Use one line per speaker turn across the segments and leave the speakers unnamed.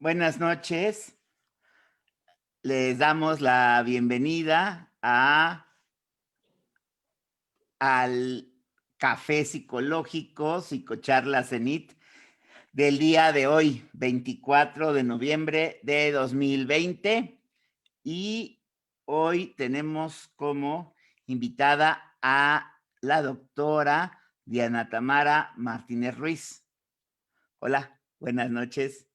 Buenas noches. Les damos la bienvenida al Café Psicológico, Psicocharla Cenit, del día de hoy, 24 de noviembre de 2020. Y hoy tenemos como invitada a la doctora Diana Tamara Martínez Ruiz. Hola, buenas noches.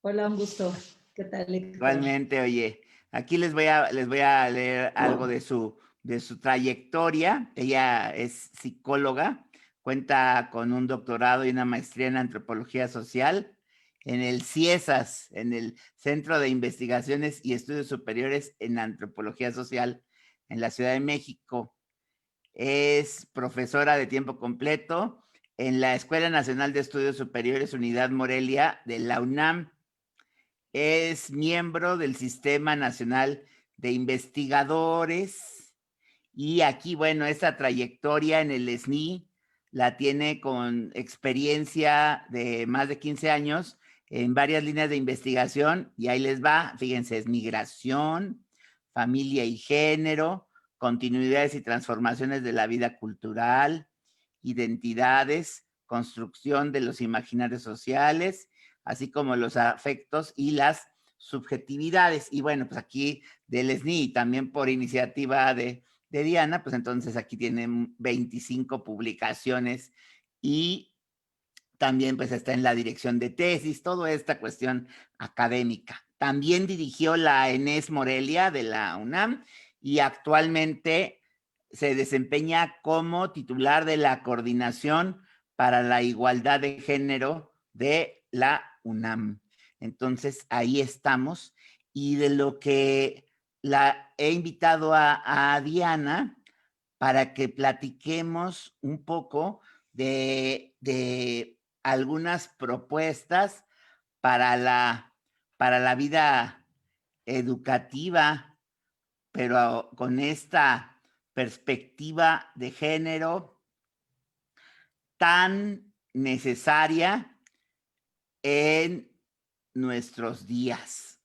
Hola, un gusto. ¿Qué tal, Héctor?
Igualmente, oye, aquí les voy a leer algo de su trayectoria. Ella es psicóloga, cuenta con un doctorado y una maestría en antropología social en el CIESAS, en el Centro de Investigaciones y Estudios Superiores en Antropología Social en la Ciudad de México. Es profesora de tiempo completo en la Escuela Nacional de Estudios Superiores Unidad Morelia de la UNAM. Es miembro del Sistema Nacional de Investigadores y aquí, bueno, esta trayectoria en el SNI la tiene con experiencia de más de 15 años en varias líneas de investigación y ahí les va, fíjense, es migración, familia y género, continuidades y transformaciones de la vida cultural, identidades, construcción de los imaginarios sociales, así como los afectos y las subjetividades. Y bueno, pues aquí del SNI, también por iniciativa de Diana, pues entonces aquí tienen 25 publicaciones y también pues está en la dirección de tesis, toda esta cuestión académica. También dirigió la ENES Morelia de la UNAM y actualmente se desempeña como titular de la Coordinación para la Igualdad de Género de la UNAM. Entonces ahí estamos y de lo que la he invitado a Diana para que platiquemos un poco de algunas propuestas para la vida educativa, pero con esta perspectiva de género tan necesaria en nuestros días,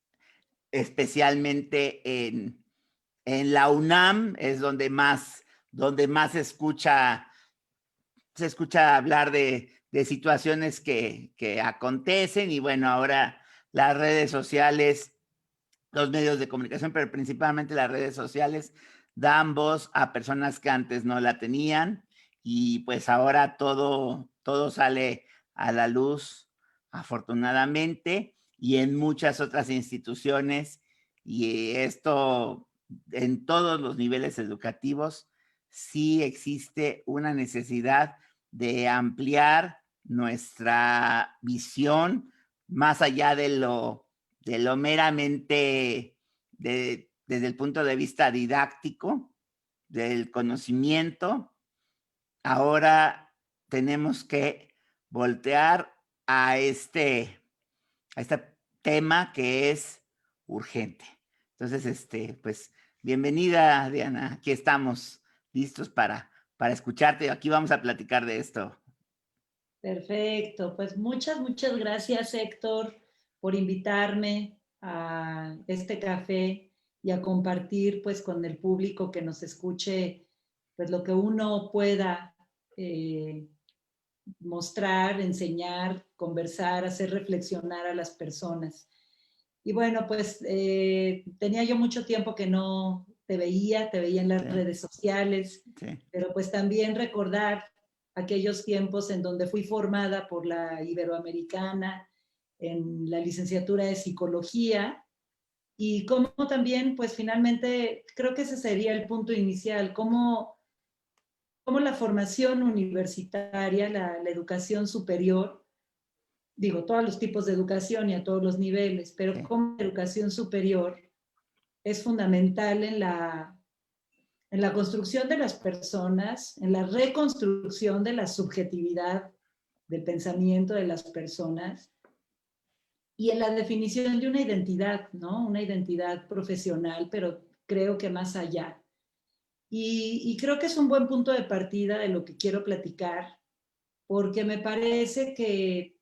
especialmente en la UNAM, es donde más se escucha hablar de situaciones que acontecen y bueno, ahora las redes sociales, los medios de comunicación, pero principalmente las redes sociales dan voz a personas que antes no la tenían y pues ahora todo sale a la luz, afortunadamente, y en muchas otras instituciones y esto en todos los niveles educativos sí existe una necesidad de ampliar nuestra visión más allá de lo meramente desde el punto de vista didáctico, del conocimiento. Ahora tenemos que voltear a este tema que es urgente. Entonces, pues, bienvenida, Diana. Aquí estamos listos para escucharte. Aquí vamos a platicar de esto.
Perfecto. Pues muchas gracias, Héctor, por invitarme a este café y a compartir pues con el público que nos escuche pues lo que uno pueda eh, mostrar, enseñar, conversar, hacer reflexionar a las personas. Y bueno, pues tenía yo mucho tiempo que no te veía en las
Sí,
redes sociales,
sí,
pero pues también recordar aquellos tiempos en donde fui formada por la Iberoamericana en la licenciatura de psicología y cómo también, pues finalmente, creo que ese sería el punto inicial, cómo la formación universitaria, la educación superior, digo, todos los tipos de educación y a todos los niveles, pero
sí,
cómo la educación superior es fundamental en la construcción de las personas, en la reconstrucción de la subjetividad del pensamiento de las personas y en la definición de una identidad, ¿no? Una identidad profesional, pero creo que más allá. Y creo que es un buen punto de partida de lo que quiero platicar, porque me parece que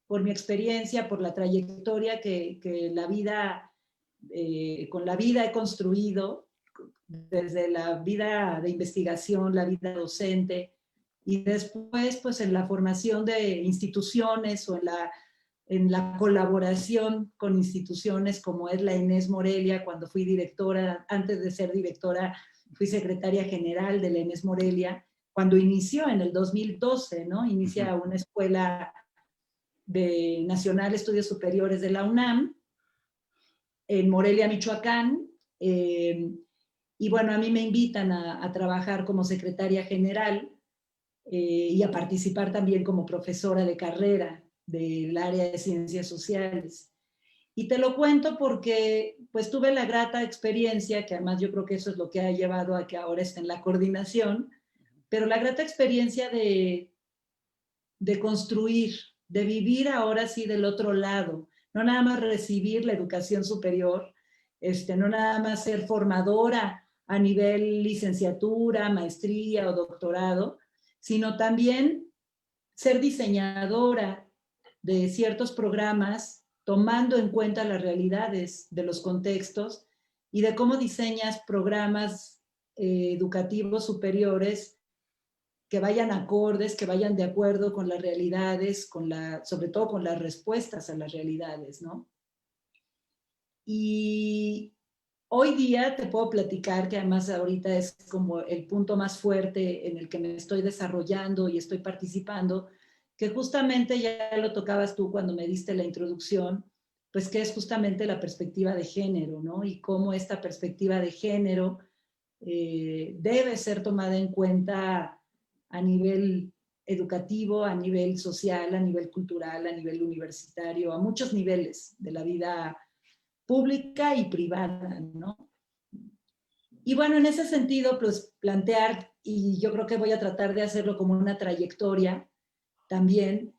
por mi experiencia, por la trayectoria que la vida, con la vida he construido, desde la vida de investigación, la vida docente, y después pues en la formación de instituciones o en la colaboración con instituciones como es la Inés Morelia, cuando fui directora, antes de ser directora, fui secretaria general de la Inés Morelia, cuando inició en el 2012, ¿no? Inicia una escuela de Nacional Estudios Superiores de la UNAM, en Morelia, Michoacán, y bueno, a mí me invitan a trabajar como secretaria general y a participar también como profesora de carrera del área de ciencias sociales. Y te lo cuento porque pues tuve la grata experiencia, que además yo creo que eso es lo que ha llevado a que ahora esté en la coordinación, pero la grata experiencia de construir, de vivir ahora sí del otro lado, no nada más recibir la educación superior, no nada más ser formadora a nivel licenciatura, maestría o doctorado, sino también ser diseñadora de ciertos programas, tomando en cuenta las realidades de los contextos y de cómo diseñas programas educativos superiores que vayan acordes, que vayan de acuerdo con las realidades, sobre todo con las respuestas a las realidades, ¿no? Y hoy día te puedo platicar que además ahorita es como el punto más fuerte en el que me estoy desarrollando y estoy participando, que justamente ya lo tocabas tú cuando me diste la introducción, pues que es justamente la perspectiva de género, ¿no? Y cómo esta perspectiva de género debe ser tomada en cuenta a nivel educativo, a nivel social, a nivel cultural, a nivel universitario, a muchos niveles de la vida pública y privada, ¿no? Y bueno, en ese sentido, pues plantear, y yo creo que voy a tratar de hacerlo como una trayectoria también,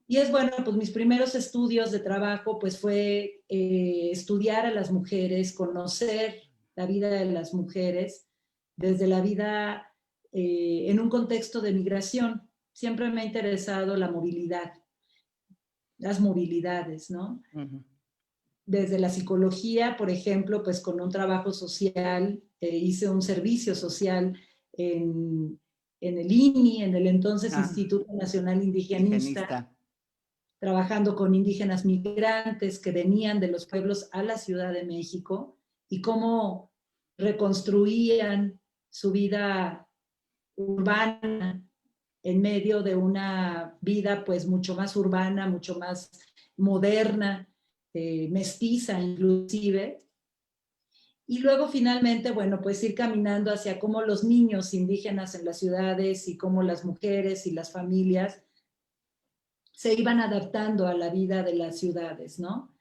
y es bueno, pues mis primeros estudios de trabajo, pues fue estudiar a las mujeres, conocer la vida de las mujeres desde la vida en un contexto de migración. Siempre me ha interesado la movilidad, las movilidades, ¿no? Desde la psicología, por ejemplo, pues con un trabajo social, hice un servicio social en el INI, en el entonces Instituto Nacional Indigenista, trabajando con indígenas migrantes que venían de los pueblos a la Ciudad de México y cómo reconstruían su vida urbana en medio de una vida pues mucho más urbana, mucho más moderna, mestiza inclusive. Y luego finalmente, bueno, pues ir caminando hacia cómo los niños indígenas en las ciudades y cómo las mujeres y las familias se iban adaptando a la vida de las ciudades, ¿no?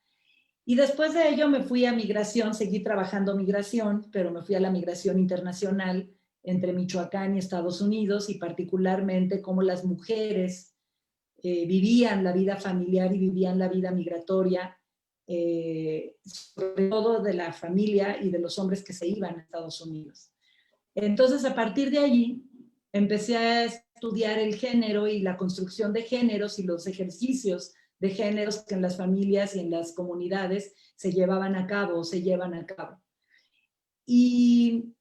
Y después de ello me fui a migración, seguí trabajando migración, pero me fui a la migración internacional entre Michoacán y Estados Unidos y particularmente cómo las mujeres vivían la vida familiar y vivían la vida migratoria, sobre todo de la familia y de los hombres que se iban a Estados Unidos. Entonces, a partir de allí, empecé a estudiar el género y la construcción de géneros y los ejercicios de géneros que en las familias y en las comunidades se llevaban a cabo o se llevan a cabo. Y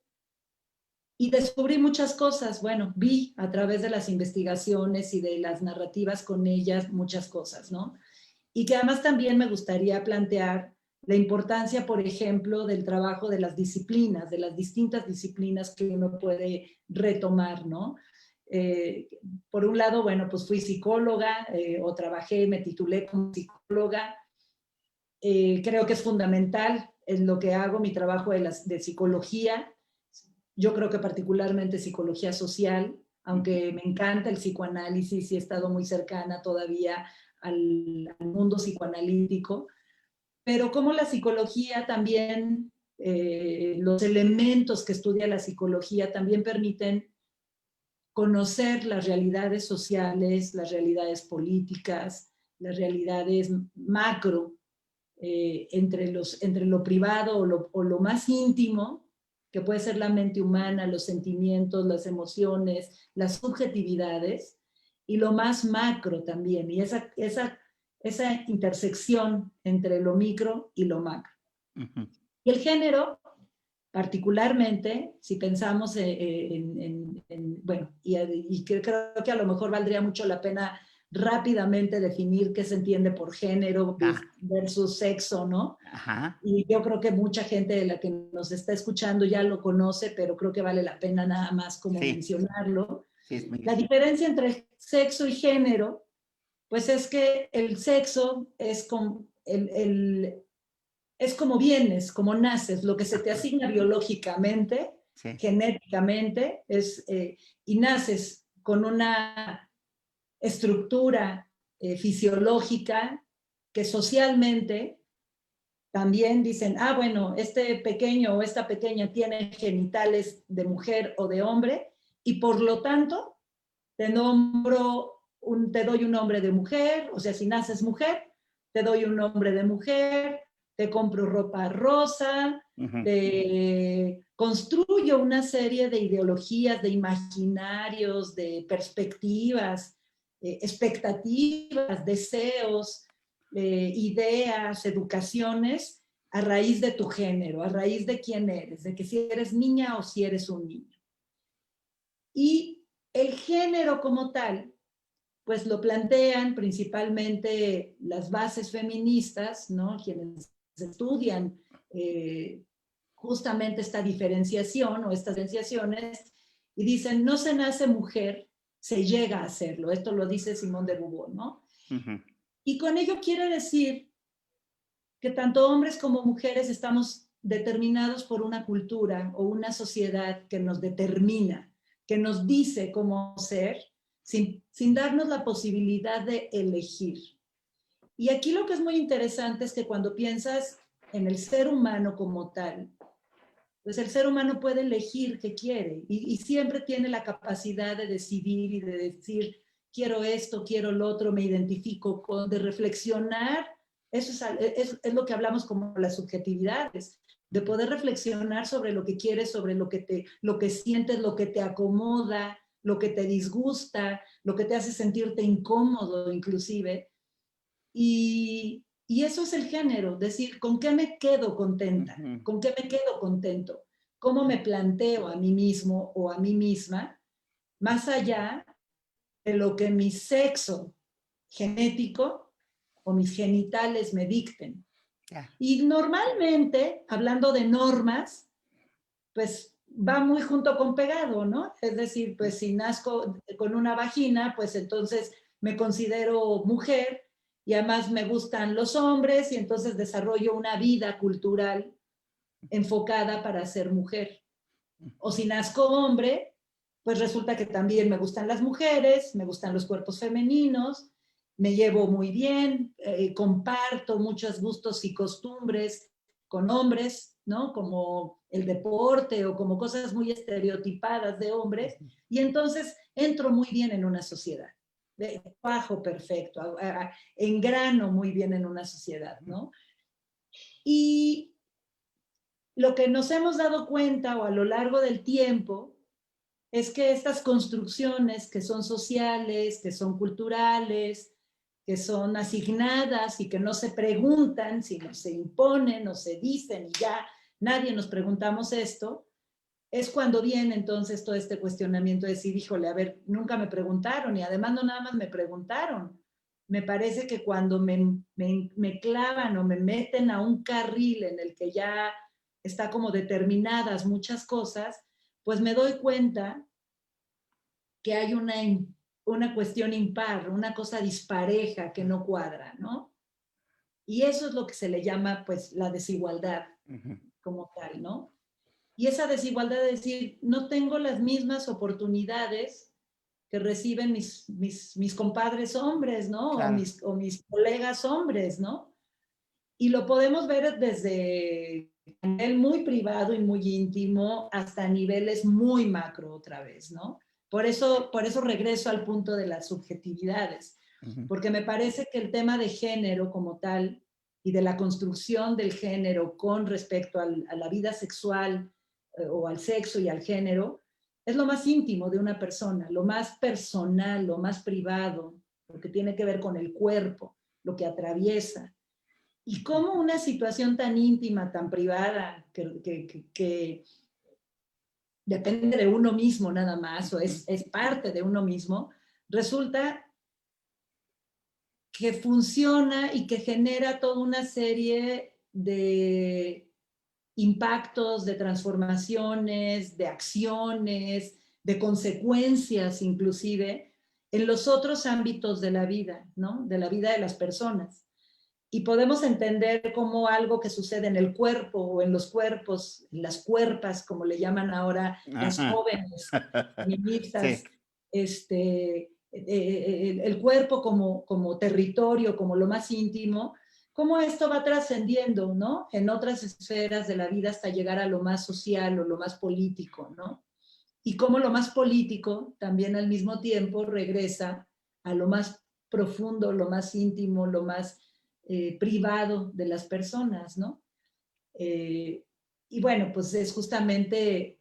descubrí muchas cosas, bueno, vi a través de las investigaciones y de las narrativas con ellas muchas cosas, ¿no? Y que además también me gustaría plantear la importancia, por ejemplo, del trabajo de las disciplinas, de las distintas disciplinas que uno puede retomar, ¿no? Por un lado, bueno, pues fui psicóloga o trabajé, me titulé como psicóloga. Creo que es fundamental en lo que hago, mi trabajo de psicología. Yo creo que particularmente psicología social, aunque me encanta el psicoanálisis y he estado muy cercana todavía al mundo psicoanalítico, pero como la psicología también, los elementos que estudia la psicología también permiten conocer las realidades sociales, las realidades políticas, las realidades macro, entre lo privado o lo más íntimo, que puede ser la mente humana, los sentimientos, las emociones, las subjetividades, y lo más macro también. Y esa intersección entre lo micro y lo macro. Y el género, particularmente, si pensamos bueno, y creo que a lo mejor valdría mucho la pena rápidamente definir qué se entiende por género versus sexo, ¿no?
Ajá.
Y yo creo que mucha gente de la que nos está escuchando ya lo conoce, pero creo que vale la pena nada más como mencionarlo.
Sí, es muy
La diferencia entre sexo y género, pues es que el sexo es como, es como vienes, como naces, lo que se te asigna biológicamente, genéticamente, y naces con una estructura fisiológica que socialmente también dicen, bueno, este pequeño o esta pequeña tiene genitales de mujer o de hombre, y por lo tanto te doy un nombre de mujer, o sea, si naces mujer, te doy un nombre de mujer, te compro ropa rosa, te construyo una serie de ideologías, de imaginarios, de perspectivas, expectativas, deseos, ideas, educaciones, a raíz de tu género, a raíz de quién eres, de que si eres niña o si eres un niño. Y el género como tal, pues lo plantean principalmente las bases feministas, ¿no? Quienes estudian justamente esta diferenciación o estas diferenciaciones, y dicen, no se nace mujer, se llega a hacerlo. Esto lo dice Simone de Beauvoir, ¿no? Y con ello quiere decir que tanto hombres como mujeres estamos determinados por una cultura o una sociedad que nos determina, que nos dice cómo ser, sin darnos la posibilidad de elegir. Y aquí lo que es muy interesante es que cuando piensas en el ser humano como tal, pues el ser humano puede elegir qué quiere y siempre tiene la capacidad de decidir y de decir, quiero esto, quiero lo otro, me identifico con, de reflexionar. Eso es lo que hablamos como las subjetividades, de poder reflexionar sobre lo que quieres, sobre lo que sientes, lo que te acomoda, lo que te disgusta, lo que te hace sentirte incómodo inclusive. Y eso es el género, decir, ¿con qué me quedo contenta? ¿Con qué me quedo contento? ¿Cómo me planteo a mí mismo o a mí misma, más allá de lo que mi sexo genético o mis genitales me dicten? Y normalmente, hablando de normas, pues va muy junto con pegado, ¿no? Es decir, pues si nazco con una vagina, pues entonces me considero mujer y además me gustan los hombres y entonces desarrollo una vida cultural enfocada para ser mujer. O si nazco hombre, pues resulta que también me gustan las mujeres, me gustan los cuerpos femeninos, me llevo muy bien, comparto muchos gustos y costumbres con hombres, ¿no? Como el deporte o como cosas muy estereotipadas de hombres, y entonces entro muy bien en una sociedad. Bajo perfecto, engrano muy bien en una sociedad, ¿no? Y lo que nos hemos dado cuenta o a lo largo del tiempo es que estas construcciones que son sociales, que son culturales, que son asignadas y que no se preguntan, sino se imponen o se dicen y ya nadie nos preguntamos esto, es cuando viene entonces todo este cuestionamiento de decir, híjole, a ver, nunca me preguntaron y además no nada más me preguntaron. Me parece que cuando me clavan o me meten a un carril en el que ya está como determinadas muchas cosas, pues me doy cuenta que hay una cuestión impar, una cosa dispareja que no cuadra, ¿no? Y eso es lo que se le llama, pues, la desigualdad como tal, ¿no? Y esa desigualdad de decir, no tengo las mismas oportunidades que reciben mis compadres hombres, ¿no? Claro. O mis colegas hombres, ¿no? Y lo podemos ver desde a nivel muy privado y muy íntimo hasta niveles muy macro otra vez, ¿no? Por eso regreso al punto de las subjetividades, porque me parece que el tema de género como tal y de la construcción del género con respecto a la vida sexual o al sexo y al género es lo más íntimo de una persona, lo más personal, lo más privado, lo que tiene que ver con el cuerpo. lo que atraviesa. Y cómo una situación tan íntima, tan privada, que depende de uno mismo nada más, o es parte de uno mismo, resulta que funciona y que genera toda una serie de impactos, de transformaciones, de acciones, de consecuencias inclusive, en los otros ámbitos de la vida, ¿no? De la vida de las personas. Y podemos entender cómo algo que sucede en el cuerpo o en los cuerpos, en las cuerpas, como le llaman ahora las
Ajá.
jóvenes feministas,
Sí.
el cuerpo como territorio, como lo más íntimo, cómo esto va trascendiendo, ¿no? En otras esferas de la vida hasta llegar a lo más social o lo más político, ¿no? Y cómo lo más político también al mismo tiempo regresa a lo más profundo, lo más íntimo, lo más privado de las personas, ¿no? Y bueno, pues es justamente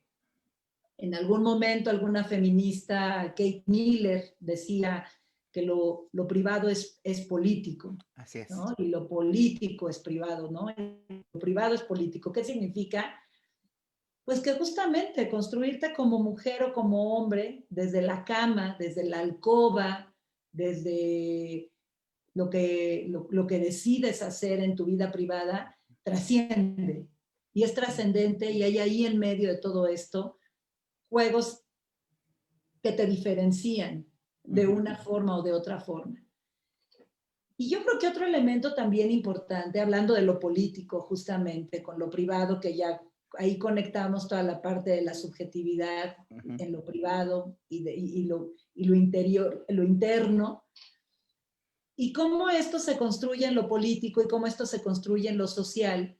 en algún momento alguna feminista, Kate Miller, decía que lo privado es político,
Así es.
¿no? Y lo político es privado, ¿no? Lo privado es político. ¿Qué significa? Pues que justamente construirte como mujer o como hombre, desde la cama, desde la alcoba, desde lo que decides hacer en tu vida privada, trasciende. Y es trascendente y hay ahí en medio de todo esto juegos que te diferencian de una forma o de otra forma. Y yo creo que otro elemento también importante, hablando de lo político justamente, con lo privado, que ya ahí conectamos toda la parte de la subjetividad en lo privado y lo interior, lo interno, y cómo esto se construye en lo político y cómo esto se construye en lo social.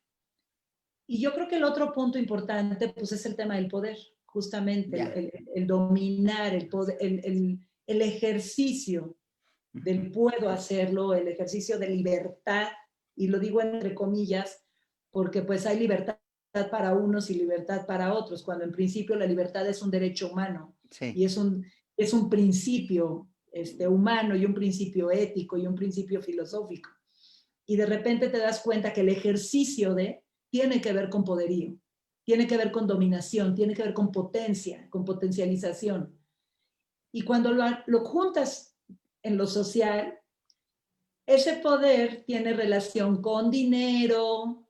Y yo creo que el otro punto importante pues es el tema del poder, justamente el dominar, el, poder, el ejercicio del puedo hacerlo, el ejercicio de libertad, y lo digo entre comillas, porque pues hay libertad para unos y libertad para otros, cuando en principio la libertad es un derecho humano,
Sí.
y es un principio humano y un principio ético y un principio filosófico. Y de repente te das cuenta que el ejercicio tiene que ver con poderío, tiene que ver con dominación, tiene que ver con potencia, con potencialización. Y cuando lo juntas en lo social, ese poder tiene relación con dinero,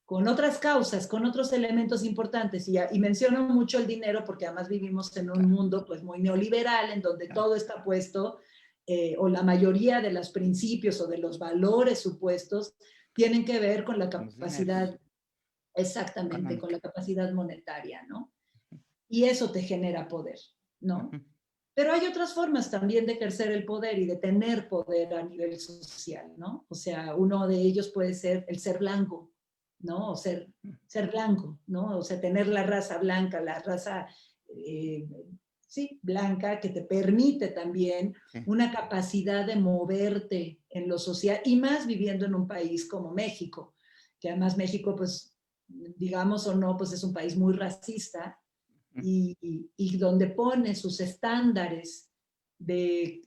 con otras causas, con otros elementos importantes. Y menciono mucho el dinero porque además vivimos en un mundo pues muy neoliberal en donde todo está puesto, o la mayoría de los principios o de los valores supuestos tienen que ver con la capacidad, exactamente, con la capacidad monetaria, ¿no? Y eso te genera poder, ¿no? Pero hay otras formas también de ejercer el poder y de tener poder a nivel social, ¿no? O sea, uno de ellos puede ser el ser blanco, ¿no? O ser blanco, ¿no? O sea, tener la raza blanca, la raza, sí, blanca, que te permite también una capacidad de moverte en lo social, y más viviendo en un país como México, que además México, pues, digamos o no, pues es un país muy racista, y donde pone sus estándares de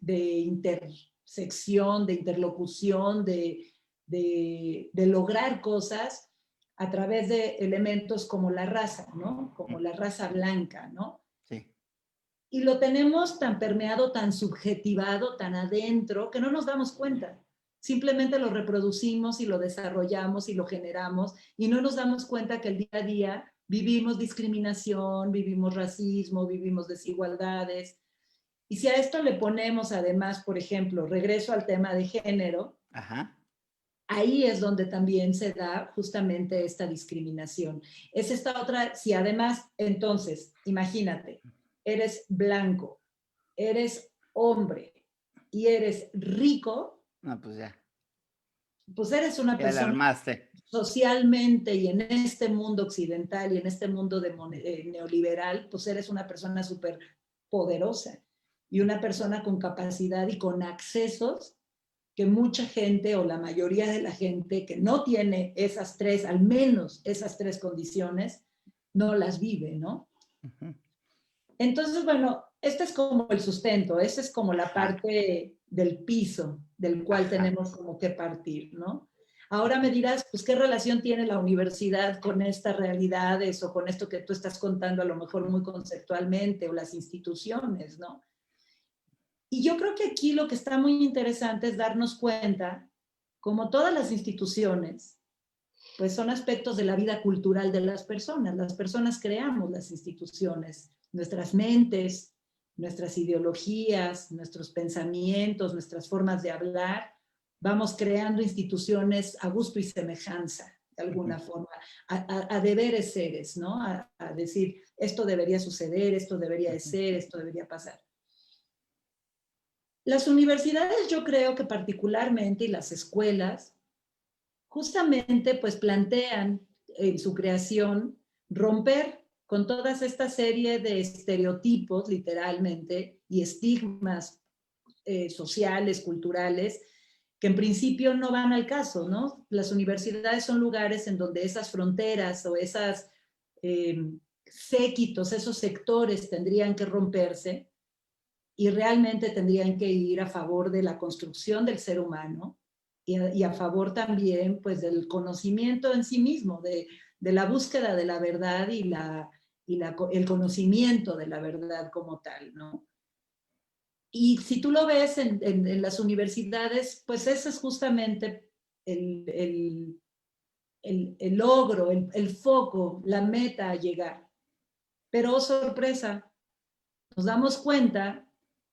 intersección, de interlocución, de lograr cosas a través de elementos como la raza, ¿no? Como la raza blanca, ¿no?
Sí.
Y lo tenemos tan permeado, tan subjetivado, tan adentro, que no nos damos cuenta. Simplemente lo reproducimos y lo desarrollamos y lo generamos y no nos damos cuenta que el día a día vivimos discriminación, vivimos racismo, vivimos desigualdades. Y si a esto le ponemos además, por ejemplo, regreso al tema de género,
Ajá.
ahí es donde también se da justamente esta discriminación. Es esta otra, si además, entonces, imagínate, eres blanco, eres hombre y eres rico,
No, pues ya.
pues eres una
Ya la
persona
armaste.
socialmente, y en este mundo occidental y en este mundo neoliberal, pues eres una persona súper poderosa y una persona con capacidad y con accesos que mucha gente o la mayoría de la gente que no tiene esas tres, al menos esas tres condiciones, no las vive, ¿no? Entonces, bueno, este es como el sustento, esta es como la parte del piso del cual
Ajá.
tenemos como que partir, ¿no? Ahora me dirás, pues, ¿qué relación tiene la universidad con estas realidades o con esto que tú estás contando a lo mejor muy conceptualmente o las instituciones, ¿no? Y yo creo que aquí lo que está muy interesante es darnos cuenta, como todas las instituciones, pues son aspectos de la vida cultural de las personas. Las personas creamos las instituciones, nuestras mentes, nuestras ideologías, nuestros pensamientos, nuestras formas de hablar. Vamos creando instituciones a gusto y semejanza, de alguna forma, a deberes seres, ¿no? A decir, esto debería suceder, esto debería de ser, esto debería pasar. Las universidades, yo creo que particularmente, y las escuelas, justamente pues plantean en su creación romper con todas esta serie de estereotipos, literalmente, y estigmas sociales, culturales, que en principio no van al caso, ¿no? Las universidades son lugares en donde esas fronteras o esas eh, séquitos, esos sectores tendrían que romperse y realmente tendrían que ir a favor de la construcción del ser humano y a favor también pues del conocimiento en sí mismo, de la búsqueda de la verdad el conocimiento de la verdad como tal, ¿no? Y si tú lo ves en las universidades, pues ese es justamente el, el, el logro, el foco, la meta a llegar. Pero, oh, sorpresa, nos damos cuenta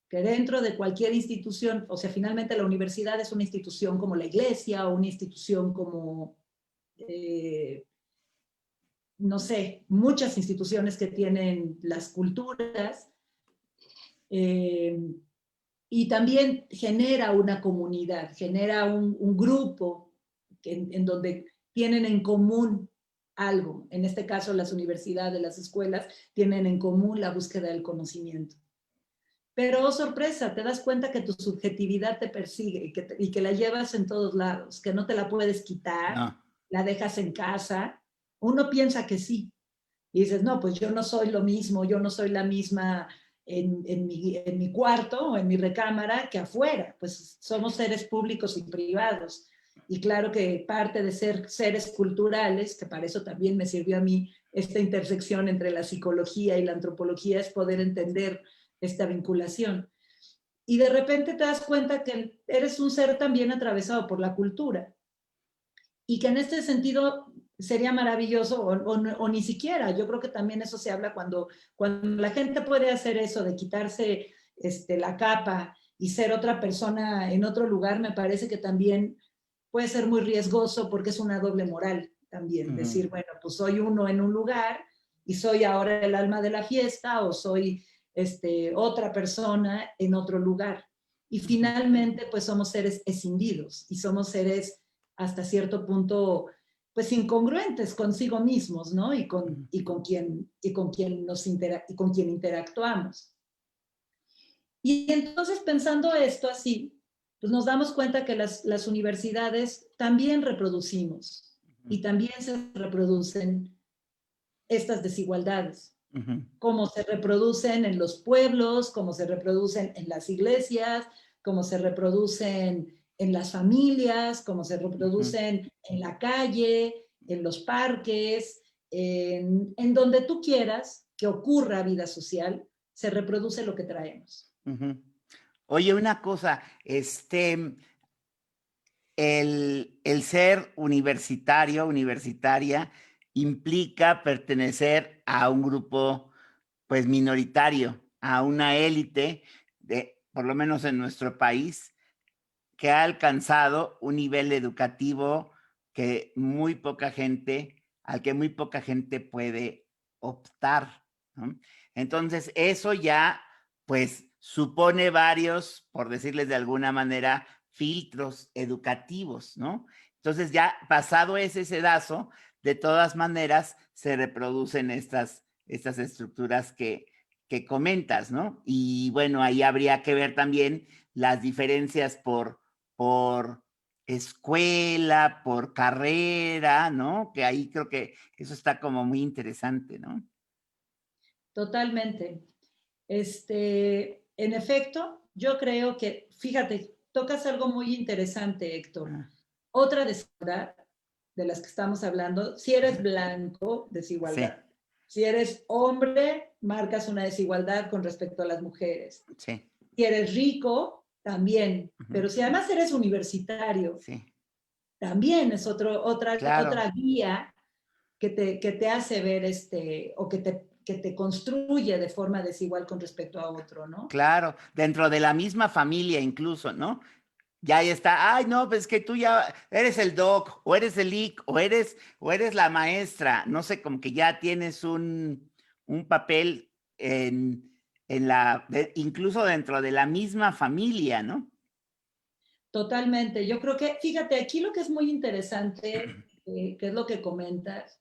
que dentro de cualquier institución, o sea, finalmente la universidad es una institución como la iglesia o una institución como, eh, no sé, muchas instituciones que tienen las culturas, eh, y también genera una comunidad, genera un grupo en donde tienen en común algo. En este caso, las universidades, las escuelas, tienen en común la búsqueda del conocimiento. Pero, oh, sorpresa, te das cuenta que tu subjetividad te persigue y que la llevas en todos lados, que no te la puedes quitar,
No.
la dejas en casa. Uno piensa que sí. Y dices, no, pues yo no soy lo mismo, yo no soy la misma en mi cuarto o en mi recámara que afuera. Pues somos seres públicos y privados. Y claro que parte de ser seres culturales, que para eso también me sirvió a mí esta intersección entre la psicología y la antropología, es poder entender esta vinculación. Y de repente te das cuenta que eres un ser también atravesado por la cultura y que en este sentido sería maravilloso o ni siquiera, yo creo que también eso se habla cuando la gente puede hacer eso de quitarse la capa y ser otra persona en otro lugar, me parece que también puede ser muy riesgoso porque es una doble moral también, decir, bueno, pues soy uno en un lugar y soy ahora el alma de la fiesta o soy otra persona en otro lugar. Y finalmente, pues somos seres escindidos y somos seres hasta cierto punto, pues incongruentes consigo mismos, ¿no? Y con quien interactuamos. Y entonces, pensando esto así, pues nos damos cuenta que las universidades también reproducimos y también se reproducen estas desigualdades, como se reproducen en los pueblos, como se reproducen en las iglesias, como se reproducen en las familias, como se reproducen en la calle, en los parques, en donde tú quieras que ocurra vida social, se reproduce lo que traemos.
Oye, una cosa, el ser universitario, universitaria, implica pertenecer a un grupo, pues, minoritario, a una élite, por lo menos en nuestro país, que ha alcanzado un nivel educativo al que muy poca gente puede optar, ¿no? Entonces, eso ya, pues, supone varios, por decirles de alguna manera, filtros educativos, ¿no? Entonces, ya pasado ese sedazo, de todas maneras, se reproducen estas estructuras que comentas, ¿no? Y bueno, ahí habría que ver también las diferencias por escuela, por carrera, ¿no? Que ahí creo que eso está como muy interesante, ¿no?
Totalmente. En efecto, yo creo que, fíjate, tocas algo muy interesante, Héctor.
Ah,
Otra desigualdad de las que estamos hablando, si eres blanco,
sí,
desigualdad. Si eres hombre, marcas una desigualdad con respecto a las mujeres.
sí,
Si eres rico, también.
ujú,
Pero si además eres universitario,
sí,
también es
claro,
otra vía que te hace ver o que te construye de forma desigual con respecto a otro, ¿no?
claro, dentro de la misma familia incluso, ¿no? Ya ahí está, ay, no, pues que tú ya eres el doc, o eres el IC, o eres la maestra, no sé, como que ya tienes un papel incluso dentro de la misma familia, ¿no?
Totalmente. Yo creo que, fíjate, aquí lo que es muy interesante, que es lo que comentas,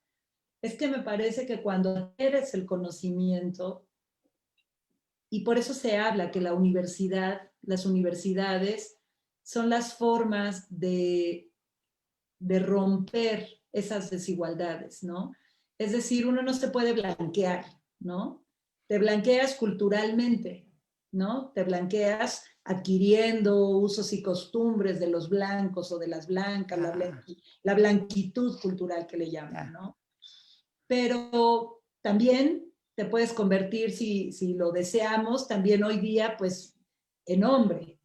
es que me parece que cuando eres el conocimiento, y por eso se habla que las universidades son las formas de romper esas desigualdades, ¿no? Es decir, uno no se puede blanquear, ¿no? Te blanqueas culturalmente, ¿no? Te blanqueas adquiriendo usos y costumbres de los blancos o de las blancas,
Ah,
la blanquitud cultural que le llaman,
ya.
¿no? Pero también te puedes convertir, si lo deseamos, también hoy día, pues, en hombre.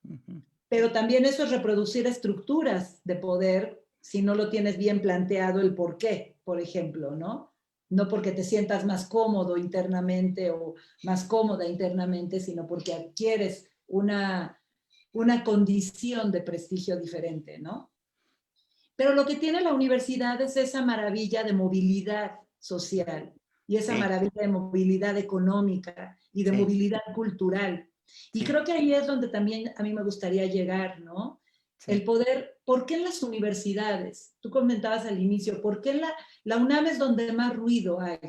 Ujú,
Pero también eso es reproducir estructuras de poder si no lo tienes bien planteado el por qué, por ejemplo, ¿no? No porque te sientas más cómodo internamente o más cómoda internamente, sino porque adquieres una condición de prestigio diferente, ¿no? Pero lo que tiene la universidad es esa maravilla de movilidad social y esa
sí,
maravilla de movilidad económica y de
sí,
movilidad cultural. Y
sí,
creo que ahí es donde también a mí me gustaría llegar, ¿no? El
sí,
poder, ¿por qué en las universidades? Tú comentabas al inicio, ¿por qué la UNAM es donde más ruido hay?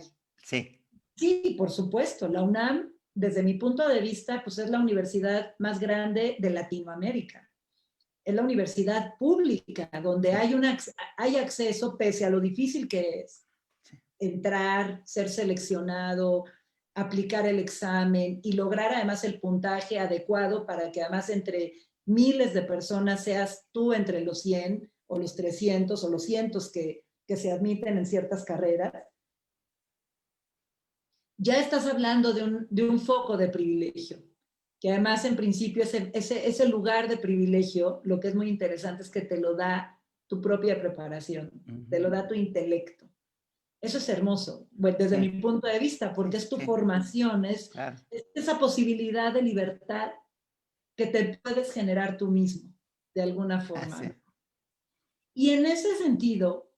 sí,
Sí, por supuesto, la UNAM, desde mi punto de vista, pues es la universidad más grande de Latinoamérica. Es la universidad pública, donde
sí,
hay acceso, pese a lo difícil que es
sí,
entrar, ser seleccionado, aplicar el examen y lograr además el puntaje adecuado para que además entre miles de personas seas tú entre los 100 o los 300 o los cientos que se admiten en ciertas carreras. Ya estás hablando de un foco de privilegio, que además en principio ese lugar de privilegio, lo que es muy interesante es que te lo da tu propia preparación, te lo
ujú,
da tu intelecto. Eso es hermoso, bueno, desde mi
sí,
punto de vista, porque es tu
sí,
formación,
claro,
es esa posibilidad de libertad que te puedes generar tú mismo, de alguna forma,
así,
¿no? Y en ese sentido,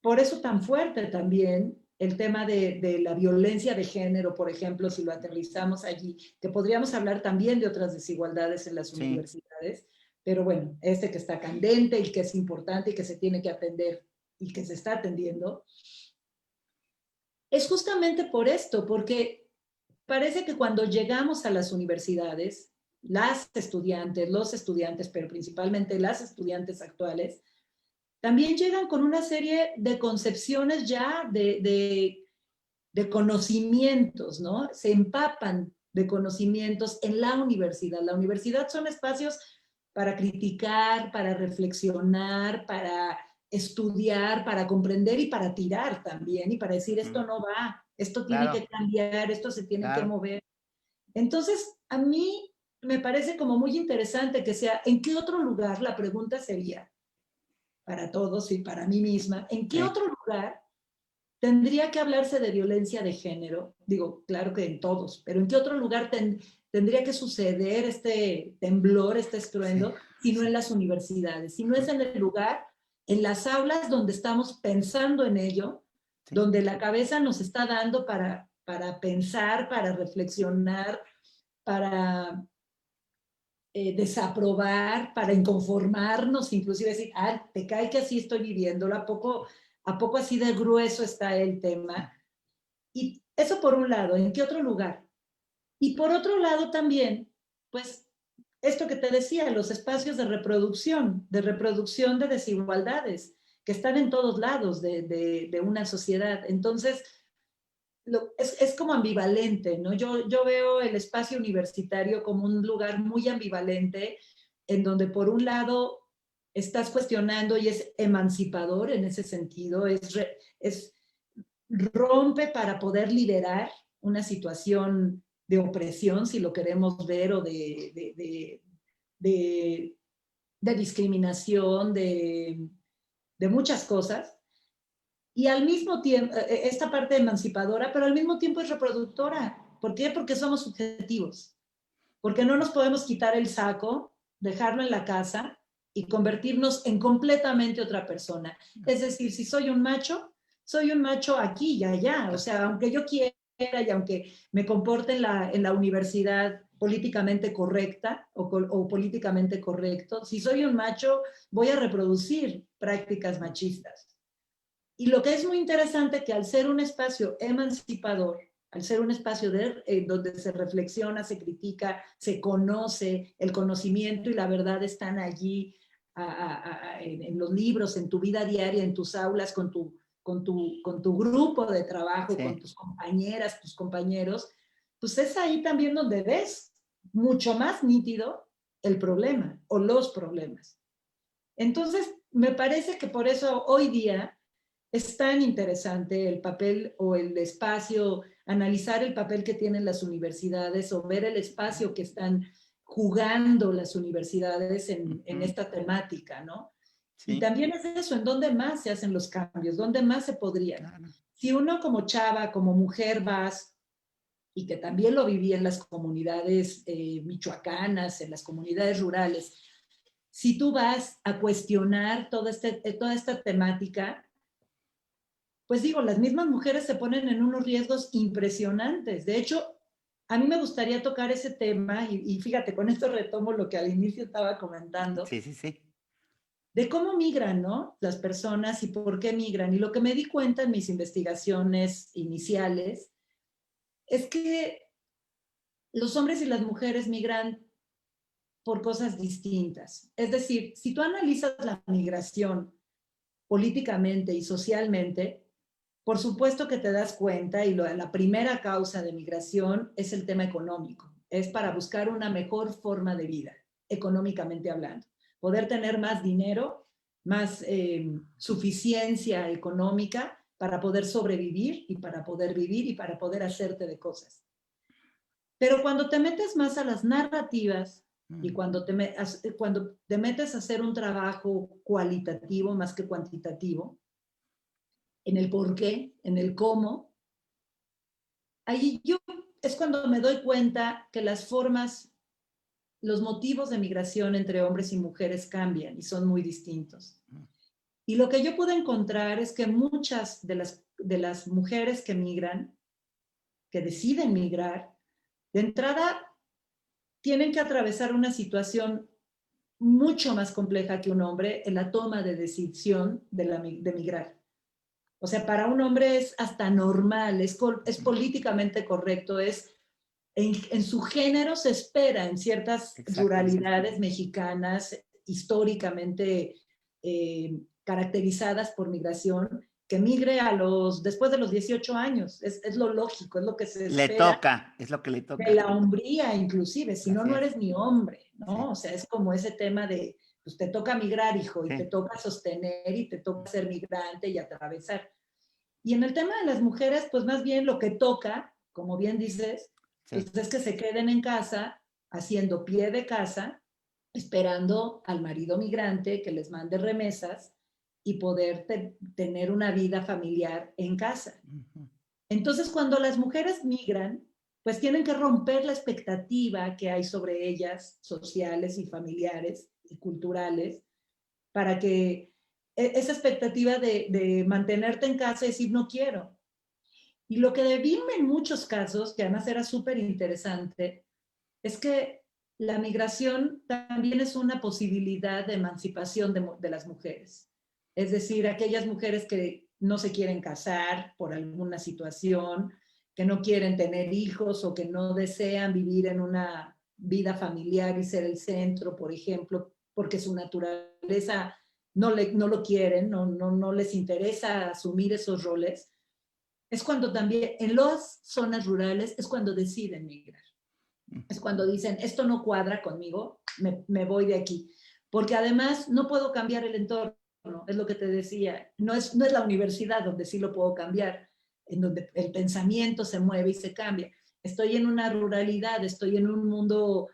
por eso tan fuerte también el tema de la violencia de género, por ejemplo, si lo aterrizamos allí, que podríamos hablar también de otras desigualdades en las
sí,
universidades, pero bueno, este que está candente y que es importante y que se tiene que atender y que se está atendiendo, es justamente por esto, porque parece que cuando llegamos a las universidades, las estudiantes, los estudiantes, pero principalmente las estudiantes actuales, también llegan con una serie de concepciones ya de conocimientos, ¿no? Se empapan de conocimientos en la universidad. La universidad son espacios para criticar, para reflexionar, para estudiar, para comprender y para tirar también, y para decir esto
ujú,
no va, esto tiene
claro,
que cambiar, esto se tiene que
claro,
mover. Entonces, a mí me parece como muy interesante que sea, ¿en qué otro lugar? La pregunta sería, para todos y para mí misma, ¿en qué
sí,
otro lugar tendría que hablarse de violencia de género? Digo, claro que en todos, pero ¿en qué otro lugar tendría que suceder este temblor, este
sí,
estruendo, si no
sí,
en las universidades? Si no es
ujú,
en el lugar, en las aulas donde estamos pensando en ello,
sí,
donde la cabeza nos está dando para pensar, para reflexionar, para desaprobar, para inconformarnos, inclusive decir, ah, te cae que así estoy viviéndolo, a poco así de grueso está el
sí,
tema? Y eso por un lado, ¿en qué otro lugar? Y por otro lado también, pues esto que te decía, los espacios de reproducción de desigualdades, que están en todos lados de una sociedad. Entonces, es como ambivalente, ¿no? Yo veo el espacio universitario como un lugar muy ambivalente, en donde por un lado estás cuestionando y es emancipador en ese sentido, es rompe para poder liberar una situación de opresión, si lo queremos ver, o de, de discriminación, de muchas cosas. Y al mismo tiempo, esta parte emancipadora, pero al mismo tiempo es reproductora. ¿Por qué? Porque somos subjetivos. Porque no nos podemos quitar el saco, dejarlo en la casa y convertirnos en completamente otra persona. Es decir, si soy un macho aquí y allá. O sea, aunque yo quiera y aunque me comporte en la universidad políticamente correcta o políticamente correcto, si soy un macho, voy a reproducir prácticas machistas. Y lo que es muy interesante que al ser un espacio emancipador, al ser un espacio donde se reflexiona, se critica, se conoce, el conocimiento y la verdad están allí en los libros, en tu vida diaria, en tus aulas, con tu grupo de trabajo, con
Sí.
tus compañeras, tus compañeros, pues es ahí también donde ves mucho más nítido el problema o los problemas. Entonces, me parece que por eso hoy día es tan interesante el papel o el espacio, analizar el papel que tienen las universidades o ver el espacio que están jugando las universidades en esta temática, ¿no? Y
Sí,
también es eso, en dónde más se hacen los cambios, dónde más se podrían.
claro.
Si uno como chava, como mujer vas, y que también lo viví en las comunidades michoacanas, en las comunidades rurales, si tú vas a cuestionar toda esta temática, pues digo, las mismas mujeres se ponen en unos riesgos impresionantes. De hecho, a mí me gustaría tocar ese tema y fíjate, con esto retomo lo que al inicio estaba comentando,
Sí, sí, sí.
de cómo migran, ¿no? Las personas y por qué migran. Y lo que me di cuenta en mis investigaciones iniciales es que los hombres y las mujeres migran por cosas distintas. Es decir, si tú analizas la migración políticamente y socialmente, por supuesto que te das cuenta y la primera causa de migración es el tema económico. Es para buscar una mejor forma de vida, económicamente hablando. Poder tener más dinero, más suficiencia económica para poder sobrevivir y para poder vivir y para poder hacerte de cosas. Pero cuando te metes más a las narrativas y cuando te metes a hacer un trabajo cualitativo más que cuantitativo, en el por qué, en el cómo, ahí yo es cuando me doy cuenta que las formas, los motivos de migración entre hombres y mujeres cambian y son muy distintos. Y lo que yo pude encontrar es que muchas de las mujeres que migran, que deciden migrar, de entrada tienen que atravesar una situación mucho más compleja que un hombre en la toma de decisión de migrar. O sea, para un hombre es hasta normal, es políticamente correcto, en su género se espera en ciertas
Exactamente.
ruralidades mexicanas históricamente caracterizadas por migración, que migre después de los 18 años. Es lo lógico, es lo que se
Le
espera
toca, es lo que le
de
toca.
la hombría inclusive, si no,
Así
no
es.
eres ni hombre,
Sí,
¿no? O sea, es como ese tema de, pues te toca migrar, hijo, y te
sí,
toca sostener, y te toca ser migrante y atravesar. Y en el tema de las mujeres, pues más bien lo que toca, como bien dices, pues
sí.
es que se queden en casa, haciendo pie de casa, esperando al marido migrante que les mande remesas y poder tener una vida familiar en casa.
Ujú.
Entonces, cuando las mujeres migran, pues tienen que romper la expectativa que hay sobre ellas, sociales y familiares y culturales, para que esa expectativa de mantenerte en casa y decir no quiero. Y lo que vi en muchos casos, que además era súper interesante, es que la migración también es una posibilidad de emancipación de las mujeres. Es decir, aquellas mujeres que no se quieren casar por alguna situación, que no quieren tener hijos o que no desean vivir en una vida familiar y ser el centro, por ejemplo, porque su naturaleza no lo quieren, no les interesa asumir esos roles, es cuando también en las zonas rurales es cuando deciden migrar. Es cuando dicen, esto no cuadra conmigo, me voy de aquí. Porque además no puedo cambiar el entorno, es lo que te decía. No es la universidad donde sí lo puedo cambiar, en donde el pensamiento se mueve y se cambia. Estoy en una ruralidad, estoy en un mundo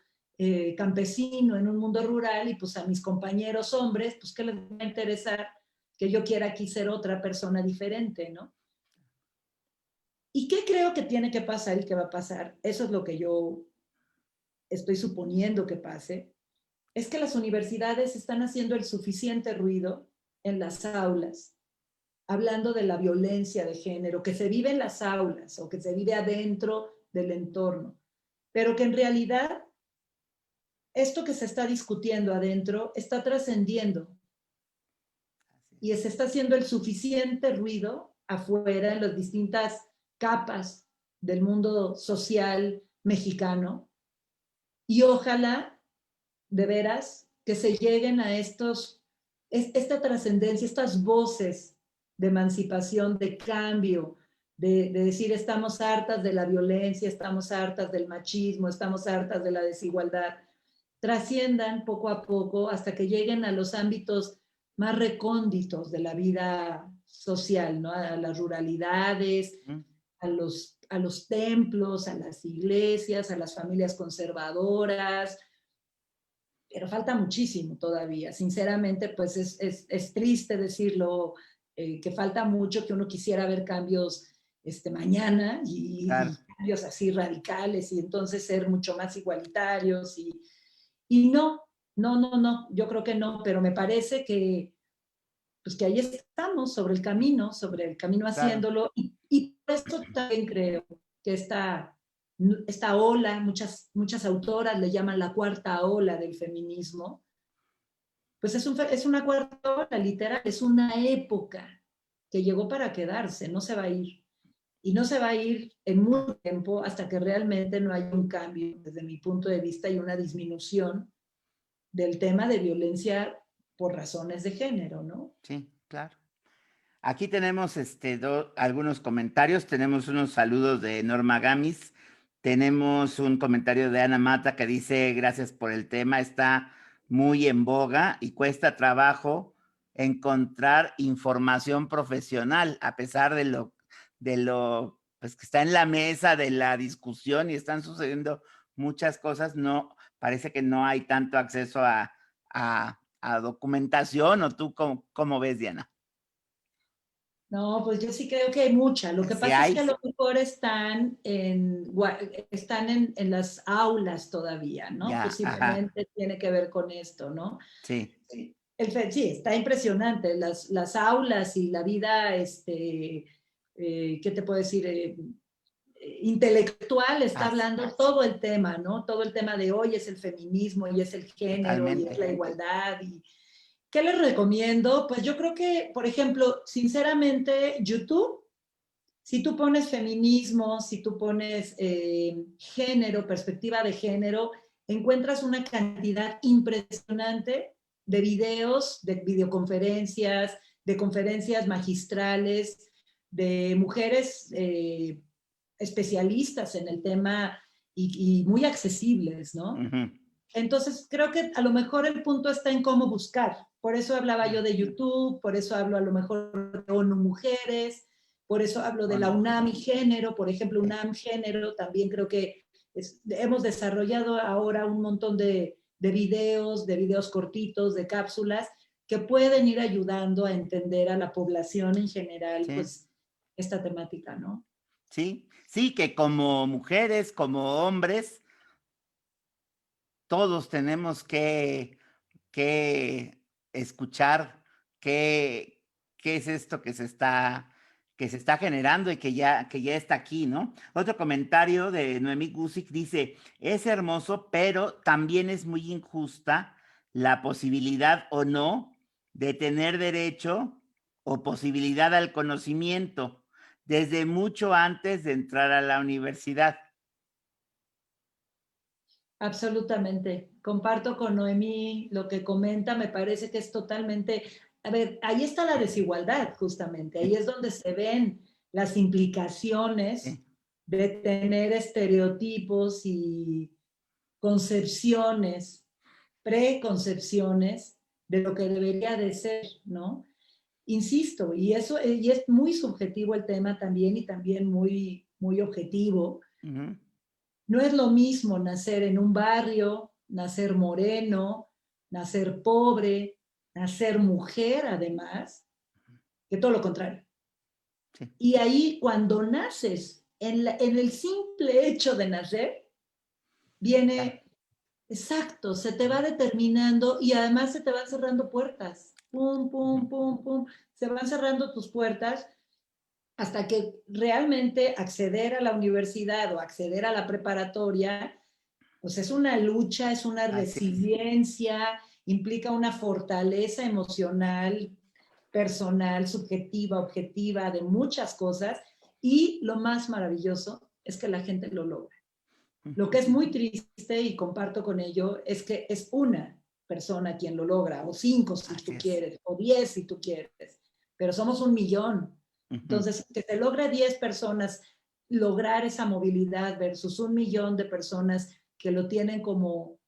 campesino, en un mundo rural, y pues a mis compañeros hombres, pues ¿qué les va a interesar que yo quiera aquí ser otra persona diferente, ¿no? ¿Y qué creo que tiene que pasar y que va a pasar? Eso es lo que yo estoy suponiendo que pase, es que las universidades están haciendo el suficiente ruido en las aulas, hablando de la violencia de género que se vive en las aulas o que se vive adentro del entorno, pero que en realidad esto que se está discutiendo adentro está trascendiendo y se está haciendo el suficiente ruido afuera en las distintas capas del mundo social mexicano, y ojalá de veras que se lleguen a esta trascendencia, estas voces de emancipación, de cambio, de decir estamos hartas de la violencia, estamos hartas del machismo, estamos hartas de la desigualdad, trasciendan poco a poco hasta que lleguen a los ámbitos más recónditos de la vida social, ¿no? A las ruralidades, a los templos, a las iglesias, a las familias conservadoras, pero falta muchísimo todavía. Sinceramente, pues es triste decirlo, que falta mucho, que uno quisiera ver cambios mañana
Claro.
y cambios así radicales y entonces ser mucho más igualitarios y no, no, no, no, yo creo que no, pero me parece pues que ahí estamos sobre el camino
Claro.
haciéndolo y por eso también creo que esta ola, muchas autoras le llaman la cuarta ola del feminismo, pues es una cuarta ola, literal, es una época que llegó para quedarse, no se va a ir. Y no se va a ir en mucho tiempo hasta que realmente no haya un cambio, desde mi punto de vista, y una disminución del tema de violencia por razones de género, ¿no?
Sí, claro. Aquí tenemos algunos comentarios. Tenemos unos saludos de Norma Gamis. Tenemos un comentario de Ana Mata que dice: gracias por el tema, está muy en boga y cuesta trabajo encontrar información profesional, a pesar de lo pues, que está en la mesa de la discusión y están sucediendo muchas cosas. No, parece que no hay tanto acceso a documentación. ¿O tú cómo ves, Diana?
No, pues yo sí creo que hay mucha. Lo que
Sí
pasa es
hay.
que a lo mejor están en las aulas todavía, ¿no?
Ya, ajá,
Posiblemente tiene que ver con esto, ¿no?
sí,
Sí, sí, está impresionante. Las aulas y la vida, ¿qué te puedo decir? Intelectual está hablando todo el tema, ¿no? Todo el tema de hoy es el feminismo y es el género y es
totalmente.
la igualdad. ¿Y qué les recomiendo? Pues yo creo que, por ejemplo, sinceramente, YouTube, si tú pones feminismo, si tú pones género, perspectiva de género, encuentras una cantidad impresionante de videos, de videoconferencias, de conferencias magistrales, de mujeres especialistas en el tema y muy accesibles, ¿no?
Ujú.
Entonces, creo que a lo mejor el punto está en cómo buscar. Por eso hablaba yo de YouTube, por eso hablo a lo mejor de ONU Mujeres, por eso hablo de la
Bueno,
UNAM y Género. Por ejemplo,
sí,
UNAM Género, también creo que hemos desarrollado ahora un montón de videos cortitos, de cápsulas, que pueden ir ayudando a entender a la población en general,
sí,
pues, esta temática, ¿no?
sí, sí, que como mujeres, como hombres, todos tenemos que escuchar qué es esto que se está generando y que ya está aquí, ¿no? Otro comentario de Noemí Gusick dice: es hermoso, pero también es muy injusta la posibilidad o no de tener derecho o posibilidad al conocimiento desde mucho antes de entrar a la universidad.
Absolutamente. Comparto con Noemí lo que comenta, me parece que es totalmente, a ver, ahí está la desigualdad justamente, ahí es donde se ven las implicaciones
sí,
de tener estereotipos y concepciones, preconcepciones de lo que debería de ser, ¿no? Insisto, y es muy subjetivo el tema también y también muy, muy objetivo.
ujú,
No es lo mismo nacer en un barrio, nacer moreno, nacer pobre, nacer mujer además, que todo lo contrario.
sí,
Y ahí cuando naces, en el simple hecho de nacer,
claro,
viene, exacto, se te va determinando y además se te van cerrando puertas. Pum,
ujú,
pum, pum, pum. Se van cerrando tus puertas hasta que realmente acceder a la universidad o acceder a la preparatoria, pues es una lucha, es una
así es,
resiliencia, implica una fortaleza emocional, personal, subjetiva, objetiva, de muchas cosas. Y lo más maravilloso es que la gente lo logra. Lo que es muy triste, y comparto con ello, es que es una persona quien lo logra, o 5 si
así
tú
es,
quieres, o 10 si tú quieres, pero somos 1 millón.
ujú,
Entonces, que se logre 10 personas lograr esa movilidad versus 1 millón de personas que lo tienen como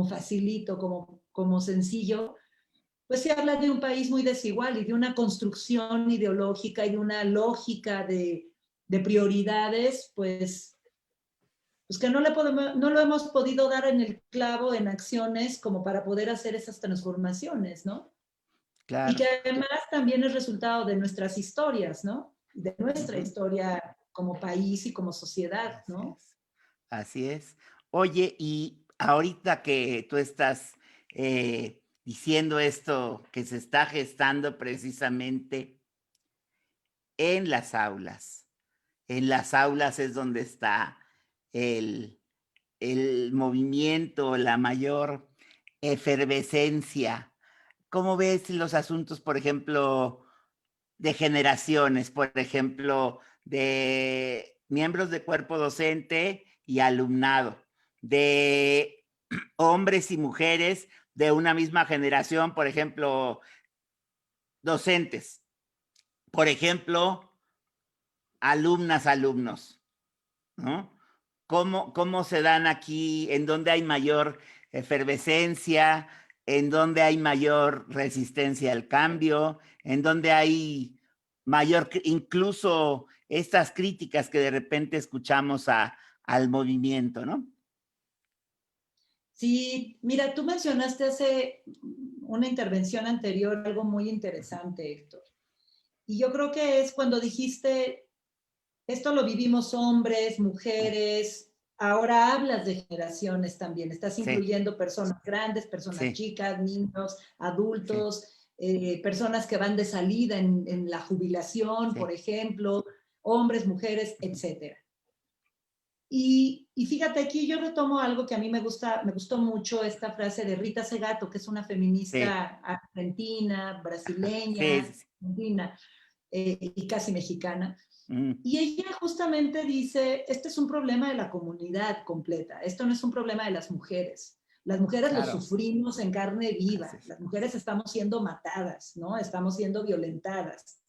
facilito, como sencillo, pues se habla de un país muy desigual y de una construcción ideológica y de una lógica de prioridades, pues que no lo hemos podido dar en el clavo en acciones como para poder hacer esas transformaciones, ¿no? Y
claro,
que además también es resultado de nuestras historias, ¿no? De nuestra
ujú,
historia como país y como sociedad,
así
¿no?
es, así es. Oye, y ahorita que tú estás diciendo esto que se está gestando precisamente en las aulas es donde está el, el movimiento, la mayor efervescencia. ¿Cómo ves los asuntos, por ejemplo, de generaciones, por ejemplo, de miembros de cuerpo docente y alumnado, de hombres y mujeres de una misma generación, por ejemplo, docentes, por ejemplo, alumnas, alumnos, ¿no? ¿Cómo se dan aquí? ¿En dónde hay mayor efervescencia? ¿En dónde hay mayor resistencia al cambio? ¿En dónde hay mayor, incluso estas críticas que de repente escuchamos al movimiento, ¿no?
Sí, mira, tú mencionaste hace una intervención anterior algo muy interesante, Héctor. Y yo creo que es cuando dijiste, esto lo vivimos hombres, mujeres, ahora hablas de generaciones también, estás
Sí,
incluyendo personas grandes, personas
sí,
chicas, niños,
sí,
adultos, personas que van de salida en la jubilación, por
sí.
ejemplo, hombres, mujeres, etcétera. Y fíjate, aquí yo retomo algo que a mí me gustó mucho, esta frase de Rita Segato, que es una
Sí,
feminista argentina,
ajá, sí, sí,
brasileña,
sí.
argentina, y casi mexicana.
Mm,
Y ella justamente dice, este es un problema de la comunidad completa, esto no es un problema de las mujeres. Las mujeres lo
claro,
sufrimos en carne
así
viva,
es.
las mujeres estamos siendo matadas, ¿no? Estamos siendo violentadas.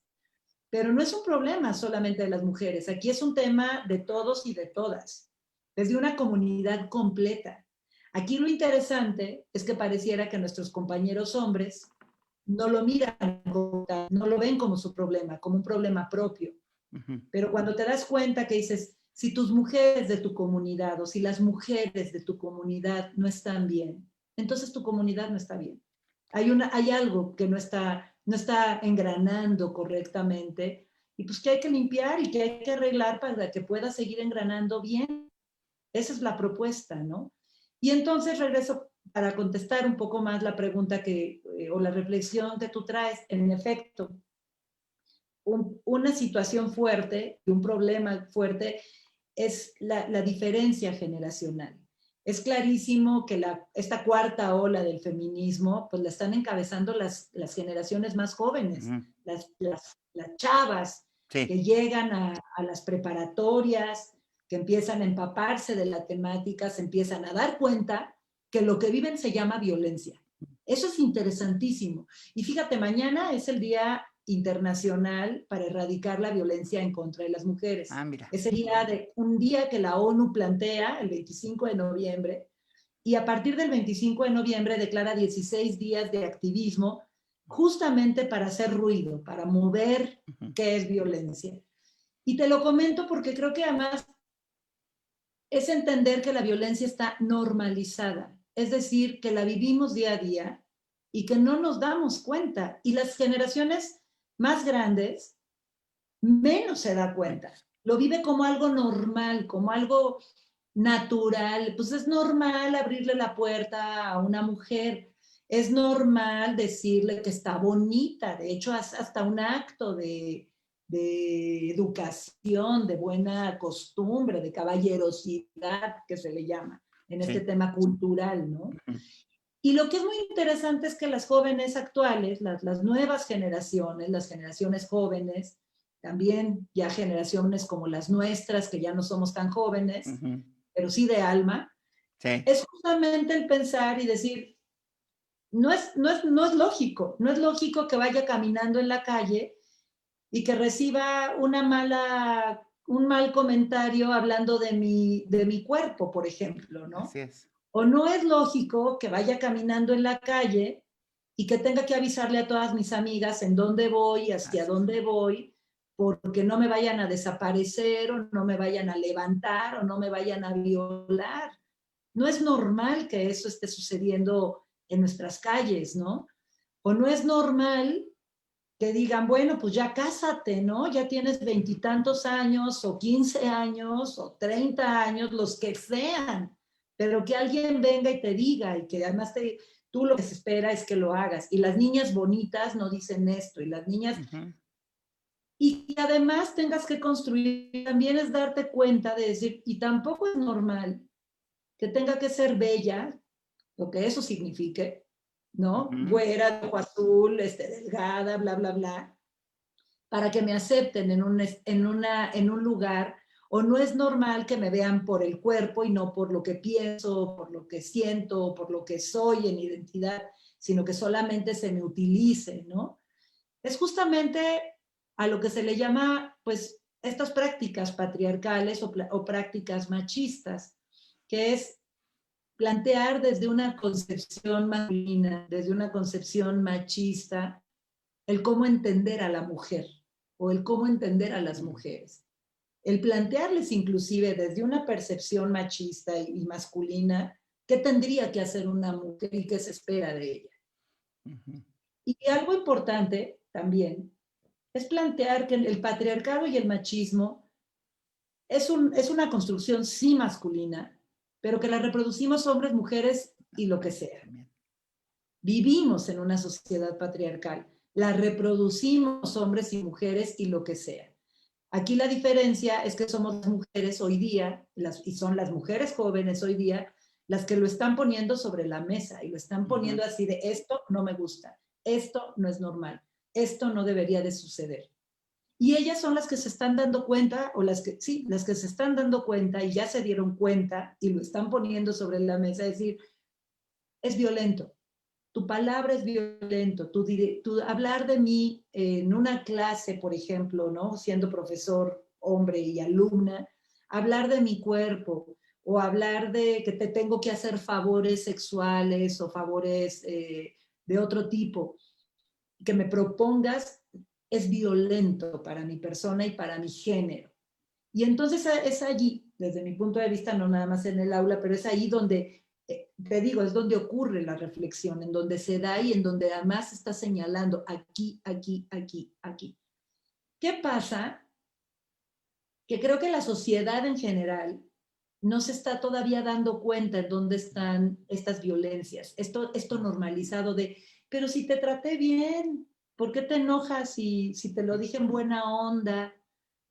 Pero no es un problema solamente de las mujeres, aquí es un tema de todos y de todas, desde una comunidad completa. Aquí lo interesante es que pareciera que nuestros compañeros hombres no lo miran, no lo ven como su problema, como un problema propio.
Ujú,
Pero cuando te das cuenta que dices, si tus mujeres de tu comunidad o si las mujeres de tu comunidad no están bien, entonces tu comunidad no está bien. Hay algo que no está engranando correctamente y pues que hay que limpiar y que hay que arreglar para que pueda seguir engranando bien. Esa es la propuesta, ¿no? Y entonces regreso para contestar un poco más la pregunta o la reflexión que tú traes. En efecto, una situación fuerte y un problema fuerte es la diferencia generacional. Es clarísimo que esta cuarta ola del feminismo, pues la están encabezando las generaciones más jóvenes,
ujú,
las chavas
sí,
que llegan a las preparatorias, que empiezan a empaparse de la temática, se empiezan a dar cuenta que lo que viven se llama violencia. Eso es interesantísimo. Y fíjate, mañana es el Día internacional para erradicar la violencia en contra de las mujeres.
Ah, mira.
Ese día un día que la ONU plantea, el 25 de noviembre, y a partir del 25 de noviembre declara 16 días de activismo justamente para hacer ruido, para mover qué es violencia. Y te lo comento porque creo que además es entender que la violencia está normalizada, es decir, que la vivimos día a día y que no nos damos cuenta. Y las generaciones más grandes menos se da cuenta. Lo vive como algo normal, como algo natural. Pues es normal abrirle la puerta a una mujer. Es normal decirle que está bonita. De hecho, hasta un acto de educación, de buena costumbre, de caballerosidad, que se le llama en este tema cultural, ¿no? Y lo que es muy interesante es que las jóvenes actuales, las nuevas generaciones, las generaciones jóvenes, también ya generaciones como las nuestras, que ya no somos tan jóvenes, pero sí de alma, es justamente el pensar y decir, no es lógico, no es lógico que vaya caminando en la calle y que reciba un mal comentario hablando de mi cuerpo, por ejemplo, ¿no?
Así es.
O no es lógico que vaya caminando en la calle y que tenga que avisarle a todas mis amigas en dónde voy, hacia dónde voy, porque no me vayan a desaparecer o no me vayan a levantar o no me vayan a violar. No es normal que eso esté sucediendo en nuestras calles, ¿no? O no es normal que digan, bueno, pues ya cásate, ¿no? Ya tienes 20 años o 15 años o 30 años, los que sean, pero que alguien venga y te diga y que además tú lo que se espera es que lo hagas. Y las niñas bonitas no dicen esto y las niñas... Y que además tengas que construir, también es darte cuenta de decir, y tampoco es normal que tenga que ser bella, lo que eso signifique, ¿no? Güera, de ojo azul, delgada, bla, bla, bla, para que me acepten en un lugar, o no es normal que me vean por el cuerpo y no por lo que pienso, por lo que siento, por lo que soy en identidad, sino que solamente se me utilice, ¿no? Es justamente a lo que se le llama, pues, estas prácticas patriarcales o prácticas machistas, que es plantear desde una concepción masculina, desde una concepción machista, el cómo entender a la mujer o el cómo entender a las mujeres. El plantearles inclusive desde una percepción machista y masculina qué tendría que hacer una mujer y qué se espera de ella. Y algo importante también es plantear que el patriarcado y el machismo es una construcción sí masculina, pero que la reproducimos hombres, mujeres y lo que sea. Vivimos en una sociedad patriarcal, la reproducimos hombres y mujeres y lo que sea. Aquí la diferencia es que somos mujeres hoy día, y son las mujeres jóvenes hoy día, las que lo están poniendo sobre la mesa y lo están poniendo así de esto no me gusta, esto no es normal, esto no debería de suceder. Y ellas son las que se están dando cuenta, o las que se están dando cuenta y ya se dieron cuenta y lo están poniendo sobre la mesa, es decir, es violento. Tu palabra es violento. Tu hablar de mí en una clase, por ejemplo, ¿no? Siendo profesor, hombre y alumna, hablar de mi cuerpo o hablar de que te tengo que hacer favores sexuales o favores de otro tipo, que me propongas, es violento para mi persona y para mi género. Y entonces es allí, desde mi punto de vista, no nada más en el aula, pero es ahí donde, te digo, es donde ocurre la reflexión, en donde se da y en donde además está señalando aquí, aquí, aquí, aquí. ¿Qué pasa? Que creo que la sociedad en general no se está todavía dando cuenta en dónde están estas violencias, esto normalizado de, pero si te traté bien, ¿por qué te enojas si te lo dije en buena onda?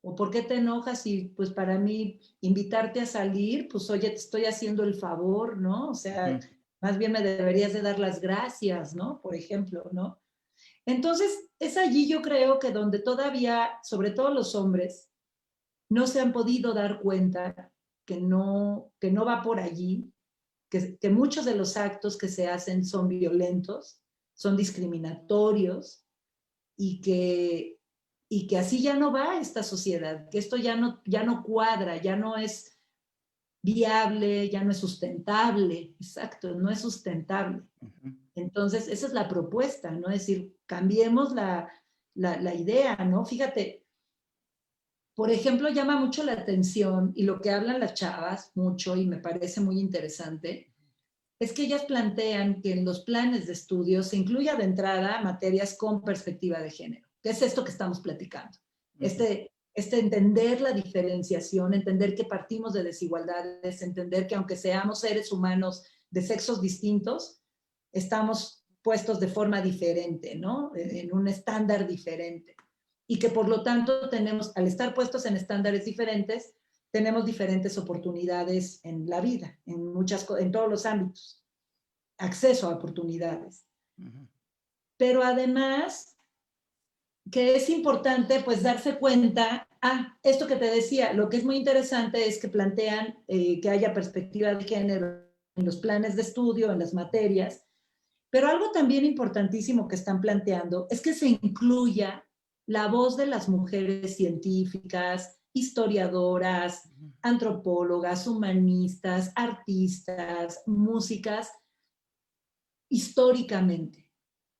¿O por qué te enojas si, pues para mí, invitarte a salir, pues oye, te estoy haciendo el favor, ¿no? O sea, más bien me deberías de dar las gracias, ¿no? Por ejemplo, ¿no? Entonces, es allí yo creo que donde todavía, sobre todo los hombres, no se han podido dar cuenta que no va por allí, que muchos de los actos que se hacen son violentos, son discriminatorios, y que así ya no va esta sociedad, que esto ya no cuadra, ya no es viable, ya no es sustentable. Exacto, no es sustentable. Entonces, esa es la propuesta, ¿no? Es decir, cambiemos la idea, ¿no? Fíjate, por ejemplo, llama mucho la atención y lo que hablan las chavas mucho y me parece muy interesante, es que ellas plantean que en los planes de estudio se incluya de entrada materias con perspectiva de género, que es esto que estamos platicando. Este entender la diferenciación, entender que partimos de desigualdades, entender que aunque seamos seres humanos de sexos distintos, estamos puestos de forma diferente, ¿no? En un estándar diferente. Y que por lo tanto tenemos, al estar puestos en estándares diferentes, tenemos diferentes oportunidades en la vida, en todos los ámbitos, acceso a oportunidades. Pero además, que es importante pues darse cuenta, esto que te decía, lo que es muy interesante es que plantean que haya perspectiva de género en los planes de estudio, en las materias, pero algo también importantísimo que están planteando es que se incluya la voz de las mujeres científicas, historiadoras, antropólogas, humanistas, artistas, músicas, históricamente,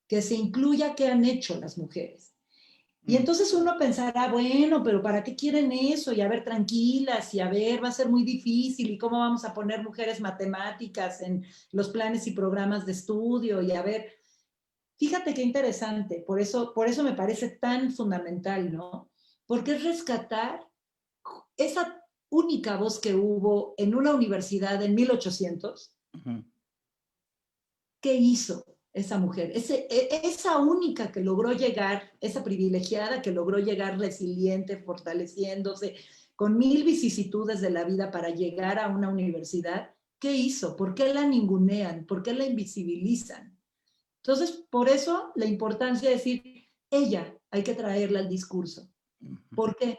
que se incluya qué han hecho las mujeres. Y entonces uno pensará, bueno, pero ¿para qué quieren eso? Y a ver, tranquilas, y a ver, va a ser muy difícil, y cómo vamos a poner mujeres matemáticas en los planes y programas de estudio, y a ver, fíjate qué interesante, por eso me parece tan fundamental, ¿no? Porque es rescatar esa única voz que hubo en una universidad en 1800. ¿Qué hizo esa mujer? Esa única que logró llegar, esa privilegiada que logró llegar resiliente, fortaleciéndose, con mil vicisitudes de la vida para llegar a una universidad, ¿qué hizo? ¿Por qué la ningunean? ¿Por qué la invisibilizan? Entonces, por eso la importancia de decir, ella hay que traerla al discurso. ¿Por qué?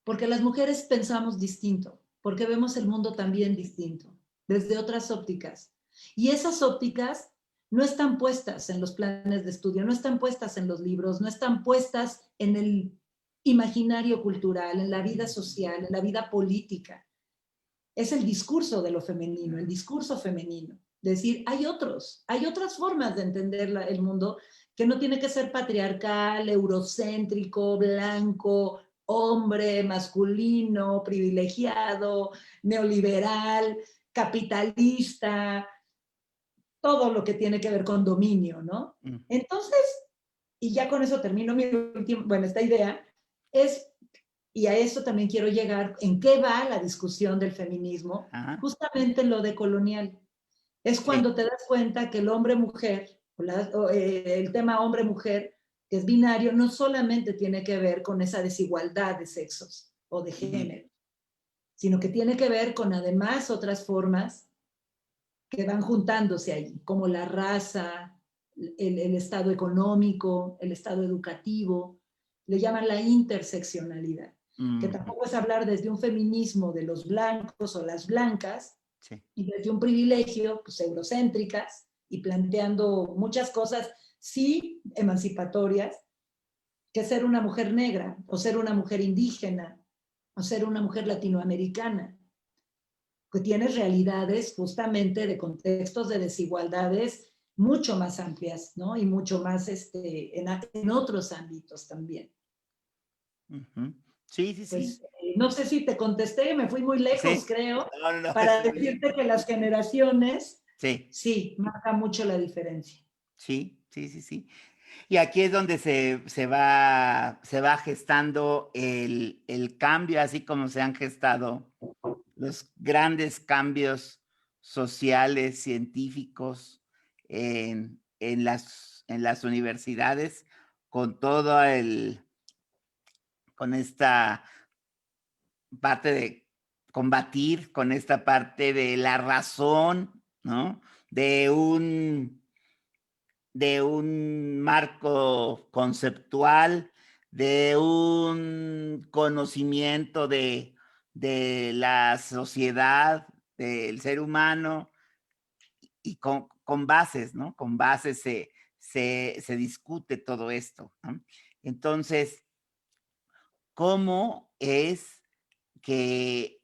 Porque las mujeres pensamos distinto, porque vemos el mundo también distinto, desde otras ópticas. Y esas ópticas no están puestas en los planes de estudio, no están puestas en los libros, no están puestas en el imaginario cultural, en la vida social, en la vida política. Es el discurso de lo femenino, el discurso femenino. Decir, hay otras formas de entender el mundo que no tiene que ser patriarcal, eurocéntrico, blanco, hombre, masculino, privilegiado, neoliberal, capitalista, todo lo que tiene que ver con dominio, ¿no? Entonces, y ya con eso termino esta idea, y a eso también quiero llegar, ¿en qué va la discusión del feminismo? Justamente en lo decolonial. Es cuando te das cuenta que el hombre-mujer, el tema hombre-mujer, que es binario, no solamente tiene que ver con esa desigualdad de sexos o de género, sino que tiene que ver con además otras formas que van juntándose ahí, como la raza, el estado económico, el estado educativo, le llaman la interseccionalidad, que tampoco es hablar desde un feminismo de los blancos o las blancas, y desde un privilegio, pues eurocéntricas, y planteando muchas cosas, sí, emancipatorias, que ser una mujer negra, o ser una mujer indígena, o ser una mujer latinoamericana, que tiene realidades justamente de contextos de desigualdades mucho más amplias, ¿no? Y mucho más en otros ámbitos también.
Sí, sí,
Pues,
sí.
no sé si te contesté, me fui muy lejos, creo,
No,
para decirte que las generaciones,
sí,
marca mucho la diferencia.
sí, sí, sí, sí. Y aquí es donde se va gestando el cambio, así como se han gestado los grandes cambios sociales, científicos en las universidades, con todo con esta parte de combatir, con esta parte de la razón, ¿no? De un marco conceptual, de un conocimiento de la sociedad, del ser humano, y con bases, ¿no? Con bases se discute todo esto, ¿no? Entonces, ¿cómo es que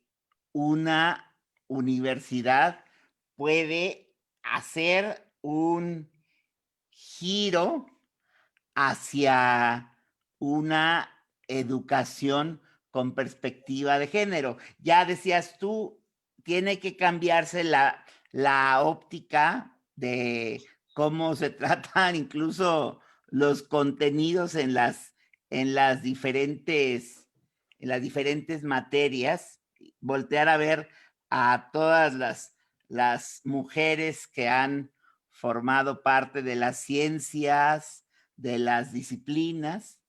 una universidad puede hacer un giro hacia una educación con perspectiva de género? Ya decías tú, tiene que cambiarse la óptica de cómo se tratan incluso los contenidos en las diferentes materias, voltear a ver a todas las mujeres que han formado parte de las ciencias, de las disciplinas,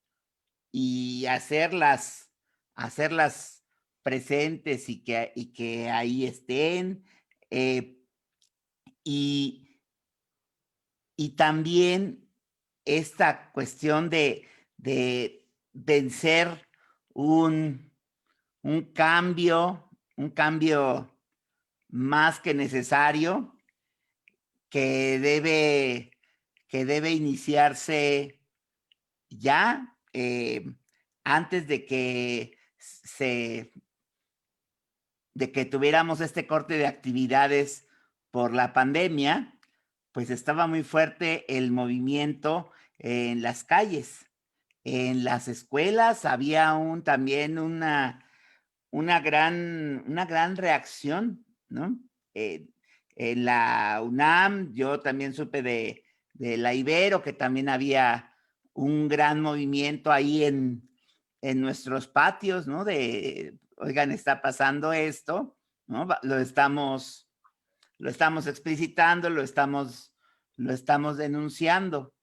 y hacerlas presentes y que ahí estén. eh, y, y también esta cuestión de vencer un, un cambio más que necesario que que debe iniciarse ya, antes de que tuviéramos este corte de actividades por la pandemia, pues estaba muy fuerte el movimiento en las calles. En las escuelas había también una gran reacción, ¿no? Eh, en la UNAM, yo también supe de la Ibero, que también había un gran movimiento ahí en nuestros patios, ¿no? De, oigan, está pasando esto, ¿no? Lo estamos explicitando, lo estamos denunciando.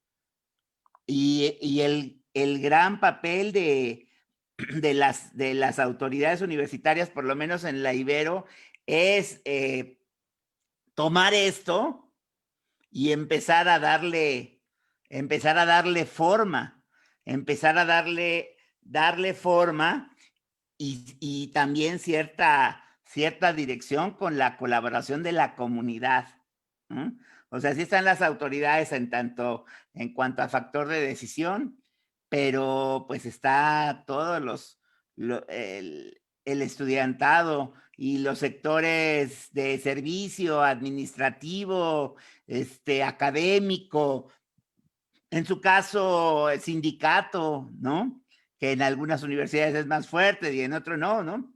Y el gran papel de las autoridades universitarias, por lo menos en la Ibero, es tomar esto y empezar a darle forma, empezar a darle forma y también cierta dirección con la colaboración de la comunidad, ¿no? O sea, sí están las autoridades en cuanto a factor de decisión, pero pues está todos el estudiantado y los sectores de servicio administrativo, académico, en su caso, el sindicato, ¿no? Que en algunas universidades es más fuerte y en otros no, ¿no?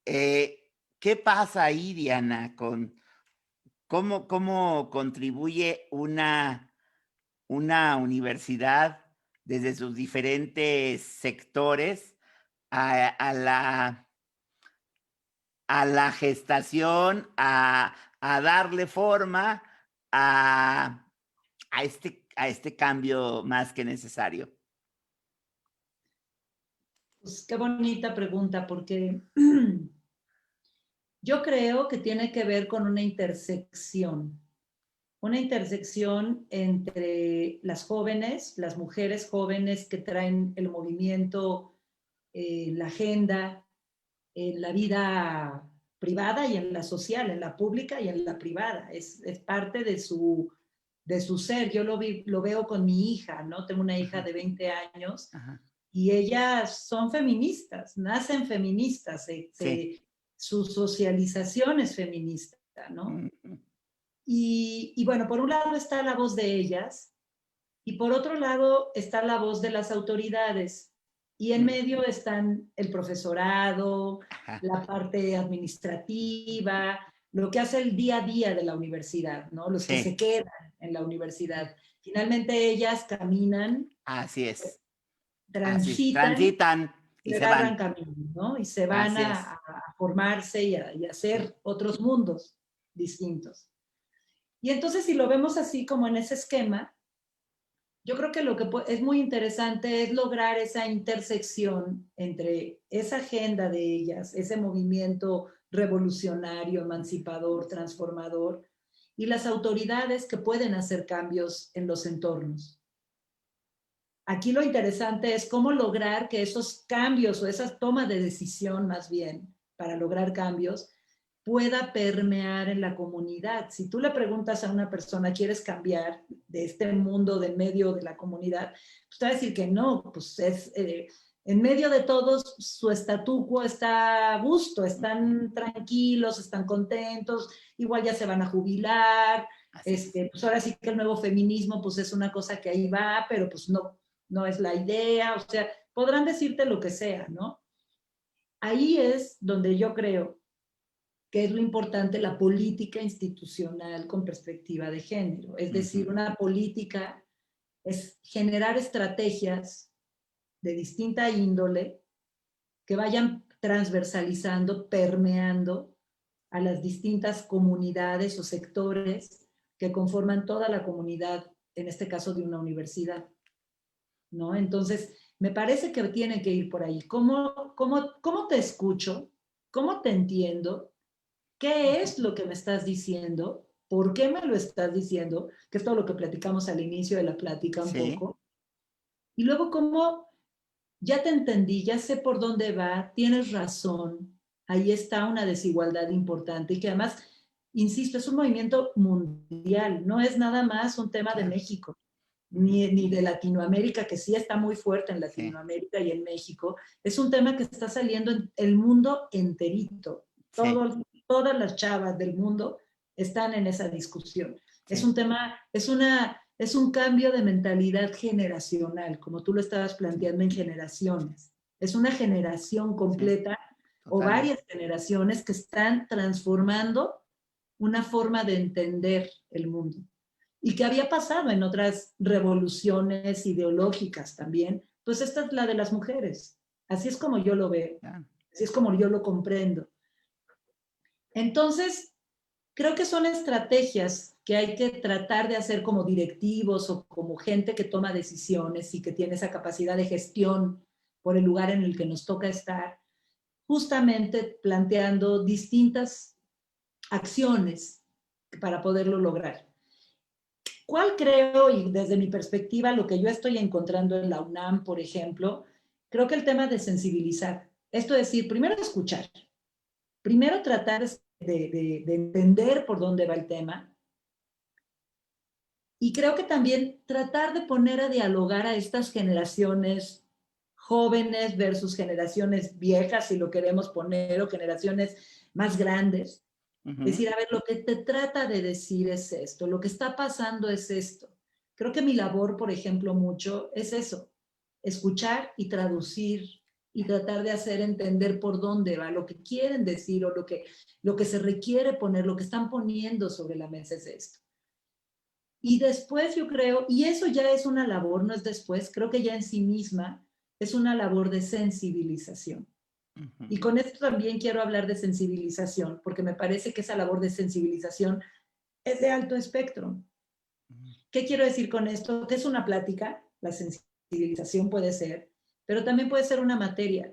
¿Qué pasa ahí, Diana, con cómo contribuye una universidad desde sus diferentes sectores a a la gestación, a darle forma a, a este cambio más que necesario?
Pues qué bonita pregunta, porque yo creo que tiene que ver con una intersección entre las jóvenes, las mujeres jóvenes que traen el movimiento, la agenda, en la vida privada y en la social, en la pública y en la privada. Es parte de su ser. Yo lo veo con mi hija, ¿no? Tengo una hija
Ajá,
de 20 años
ajá.
y ellas son feministas, nacen feministas,
Sí.
su socialización es feminista, ¿no?
Mm,
Y bueno, por un lado está la voz de ellas y por otro lado está la voz de las autoridades. Y en
mm,
medio están el profesorado,
ajá.
la parte administrativa, lo que hace el día a día de la universidad, ¿no? Los que se
Sí,
quedan en la universidad. Finalmente ellas caminan,
así es. Así es.
transitan
Transitan y
y
se
agarran
van.
camino, ¿no? Y se van
Así es.
a formarse y a
Sí.
hacer otros mundos distintos. Y entonces, si lo vemos así como en ese esquema, yo creo que lo que es muy interesante es lograr esa intersección entre esa agenda de ellas, ese movimiento revolucionario, emancipador, transformador, y las autoridades que pueden hacer cambios en los entornos. Aquí lo interesante es cómo lograr que esos cambios o esas tomas de decisión más bien para lograr cambios pueda permear en la comunidad. Si tú le preguntas a una persona, ¿quieres cambiar de este mundo de medio de la comunidad? Pues te va a decir que no, pues es... en medio de todos, su statu quo está a gusto, están tranquilos, están contentos, igual ya se van a jubilar, pues ahora sí que el nuevo feminismo pues es una cosa que ahí va, pero pues no es la idea, o sea, podrán decirte lo que sea, ¿no? Ahí es donde yo creo que es lo importante, la política institucional con perspectiva de género. Es decir, una política es generar estrategias de distinta índole que vayan transversalizando, permeando a las distintas comunidades o sectores que conforman toda la comunidad, en este caso de una universidad, ¿no? Entonces, me parece que tiene que ir por ahí. ¿Cómo te escucho? ¿Cómo te entiendo? ¿Qué es lo que me estás diciendo? ¿Por qué me lo estás diciendo? Que es todo lo que platicamos al inicio de la plática un
Sí.
poco. Y luego, ¿cómo ya te entendí, ya sé por dónde va, tienes razón, ahí está una desigualdad importante y que además, insisto, es un movimiento mundial, no es nada más un tema de
Claro.
México, ni de Latinoamérica, que sí está muy fuerte en
Sí,
Latinoamérica y en México, es un tema que está saliendo en el mundo enterito.
sí,
Todas las chavas del mundo están en esa discusión. Es
sí,
un tema, es un cambio de mentalidad generacional, como tú lo estabas
sí,
planteando en generaciones. Es una generación
sí,
completa o
totalmente.
varias generaciones que están transformando una forma de entender el mundo y que había pasado en otras revoluciones ideológicas también, pues esta es la de las mujeres. Así es como yo lo veo,
Claro.
así es como yo lo comprendo. Entonces, creo que son estrategias que hay que tratar de hacer como directivos o como gente que toma decisiones y que tiene esa capacidad de gestión por el lugar en el que nos toca estar, justamente planteando distintas acciones para poderlo lograr. ¿Cuál creo, y desde mi perspectiva, lo que yo estoy encontrando en la UNAM, por ejemplo, creo que el tema de sensibilizar, esto es decir, primero escuchar, primero tratar de entender por dónde va el tema, y creo que también tratar de poner a dialogar a estas generaciones jóvenes versus generaciones viejas, si lo queremos poner, o generaciones más grandes.
Ujú.
Decir, a ver, lo que te trata de decir es esto, lo que está pasando es esto. Creo que mi labor, por ejemplo, mucho es eso, escuchar y traducir y tratar de hacer entender por dónde va, lo que quieren decir o lo que se requiere poner, lo que están poniendo sobre la mesa es esto. Y después yo creo, y eso ya es una labor, no es después, creo que ya en sí misma es una labor de sensibilización.
Ujú.
Y con esto también quiero hablar de sensibilización, porque me parece que esa labor de sensibilización es de alto espectro.
Ujú.
¿Qué quiero decir con esto? Que es una plática, la sensibilización puede ser, pero también puede ser una materia